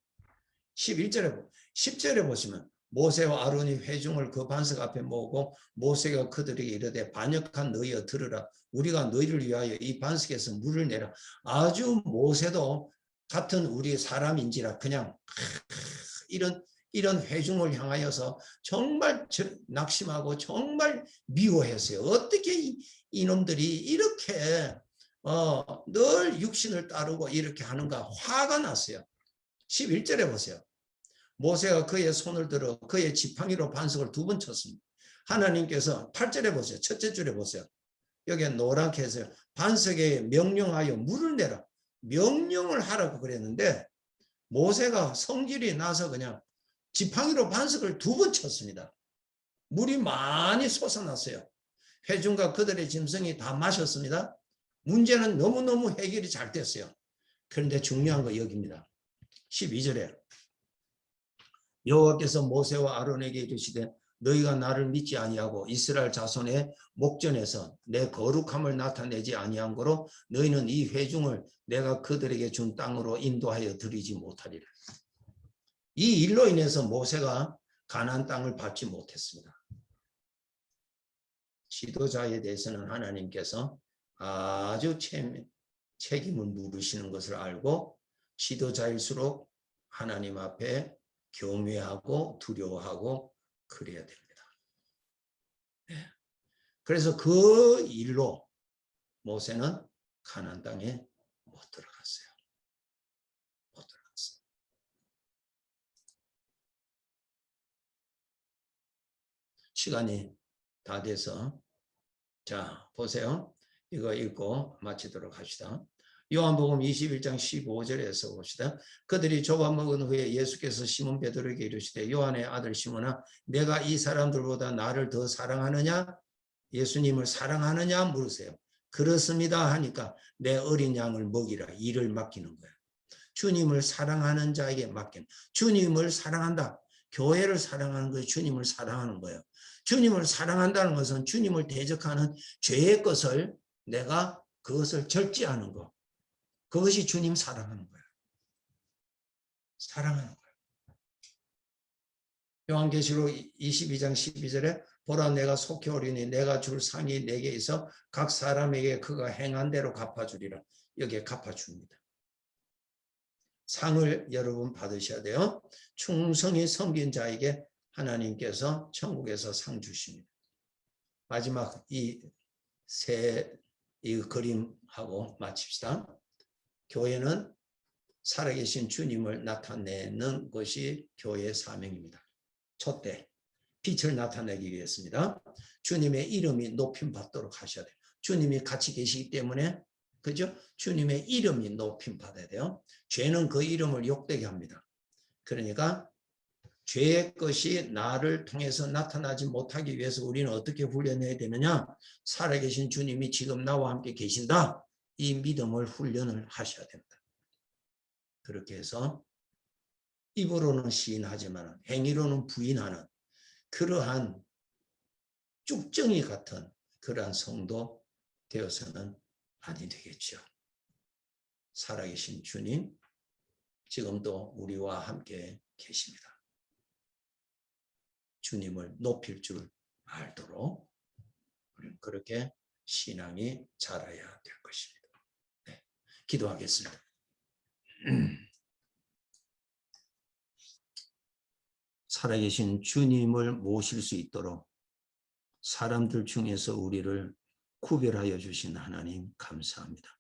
10절에 보시면 모세와 아론이 회중을 그 반석 앞에 모으고 모세가 그들에게 이르되 반역한 너희여 들으라. 우리가 너희를 위하여 이 반석에서 물을 내라. 아주 모세도 같은 우리 사람인지라 그냥 이런 회중을 향하여서 정말 낙심하고 정말 미워했어요. 어떻게 이놈들이 이렇게 늘 육신을 따르고 이렇게 하는가 화가 났어요. 11절에 보세요. 모세가 그의 손을 들어 그의 지팡이로 반석을 2번 쳤습니다. 하나님께서 8절에 보세요. 첫째 줄에 보세요. 여기에 노랗게 해서 반석에 명령하여 물을 내라. 명령을 하라고 그랬는데 모세가 성질이 나서 그냥 지팡이로 반석을 2번 쳤습니다. 물이 많이 솟아났어요. 회중과 그들의 짐승이 다 마셨습니다. 문제는 너무너무 해결이 잘 됐어요. 그런데 중요한 거 여기입니다. 12절에 여호와께서 모세와 아론에게 이르시되 너희가 나를 믿지 아니하고 이스라엘 자손의 목전에서 내 거룩함을 나타내지 아니한 거로 너희는 이 회중을 내가 그들에게 준 땅으로 인도하여 드리지 못하리라. 이 일로 인해서 모세가 가나안 땅을 받지 못했습니다. 지도자에 대해서는 하나님께서 아주 책임을 물으시는 것을 알고 지도자일수록 하나님 앞에 경외하고 두려워하고 그래야 됩니다. 네. 그래서 그 일로 모세는 가나안 땅에 못 들어갔어요. 못 들어갔어요. 시간이 다 돼서 자 보세요. 이거 읽고 마치도록 합시다. 요한복음 21장 15절에서 봅시다. 그들이 좁아먹은 후에 예수께서 시몬 베드로에게 이르시되 요한의 아들 시몬아 내가 이 사람들보다 나를 더 사랑하느냐? 예수님을 사랑하느냐 물으세요. 그렇습니다 하니까 내 어린 양을 먹이라 일을 맡기는 거예요. 주님을 사랑하는 자에게 맡긴. 주님을 사랑한다. 교회를 사랑하는 거예요. 주님을 사랑하는 거예요. 주님을 사랑한다는 것은 주님을 대적하는 죄의 것을 내가 그것을 절제하는 거. 그것이 주님 사랑하는 거예요. 사랑하는 거예요. 요한계시록 22장 12절에 보라 내가 속히 오리니 내가 줄 상이 내게 있어 각 사람에게 그가 행한 대로 갚아주리라. 여기에 갚아줍니다. 상을 여러분 받으셔야 돼요. 충성히 섬긴 자에게 하나님께서 천국에서 상 주십니다. 마지막 이 그림하고 마칩시다. 교회는 살아계신 주님을 나타내는 것이 교회의 사명입니다. 촛대, 빛을 나타내기 위해서입니다. 주님의 이름이 높임 받도록 하셔야 돼요. 주님이 같이 계시기 때문에 그죠? 주님의 이름이 높임 받아야 돼요. 죄는 그 이름을 욕되게 합니다. 그러니까 죄의 것이 나를 통해서 나타나지 못하기 위해서 우리는 어떻게 훈련해야 되느냐? 살아계신 주님이 지금 나와 함께 계신다. 이 믿음을 훈련을 하셔야 됩니다. 그렇게 해서 입으로는 시인하지만 행위로는 부인하는 그러한 쭉정이 같은 그러한 성도 되어서는 아니 되겠죠. 살아계신 주님 지금도 우리와 함께 계십니다. 주님을 높일 줄 알도록 그렇게 신앙이 자라야 될 것입니다. 네, 기도하겠습니다. 살아계신 주님을 모실 수 있도록 사람들 중에서 우리를 구별하여 주신 하나님 감사합니다.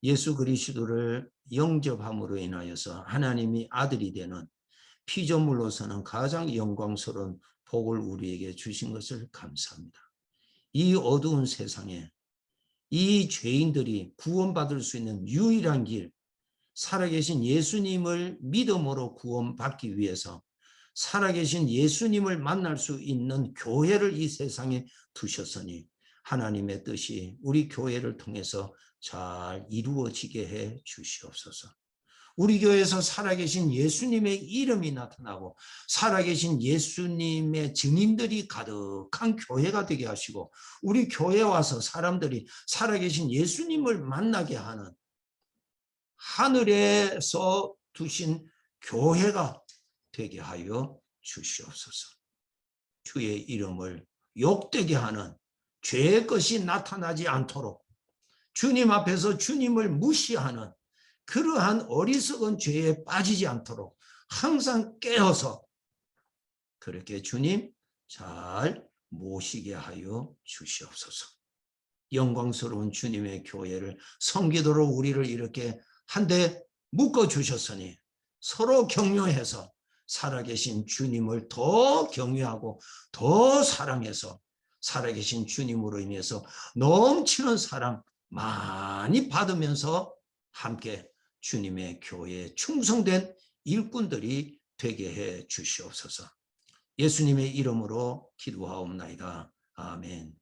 예수 그리스도를 영접함으로 인하여서 하나님이 아들이 되는 피조물로서는 가장 영광스러운 복을 우리에게 주신 것을 감사합니다. 이 어두운 세상에 이 죄인들이 구원받을 수 있는 유일한 길, 살아계신 예수님을 믿음으로 구원받기 위해서 살아계신 예수님을 만날 수 있는 교회를 이 세상에 두셨으니 하나님의 뜻이 우리 교회를 통해서 잘 이루어지게 해 주시옵소서. 우리 교회에서 살아계신 예수님의 이름이 나타나고 살아계신 예수님의 증인들이 가득한 교회가 되게 하시고 우리 교회에 와서 사람들이 살아계신 예수님을 만나게 하는 하늘에서 두신 교회가 되게 하여 주시옵소서. 주의 이름을 욕되게 하는 죄의 것이 나타나지 않도록 주님 앞에서 주님을 무시하는 그러한 어리석은 죄에 빠지지 않도록 항상 깨어서 그렇게 주님 잘 모시게 하여 주시옵소서. 영광스러운 주님의 교회를 섬기도록 우리를 이렇게 한데 묶어주셨으니 서로 격려해서 살아계신 주님을 더 경외하고 더 사랑해서 살아계신 주님으로 인해서 넘치는 사랑 많이 받으면서 함께 주님의 교회에 충성된 일꾼들이 되게 해 주시옵소서. 예수님의 이름으로 기도하옵나이다. 아멘.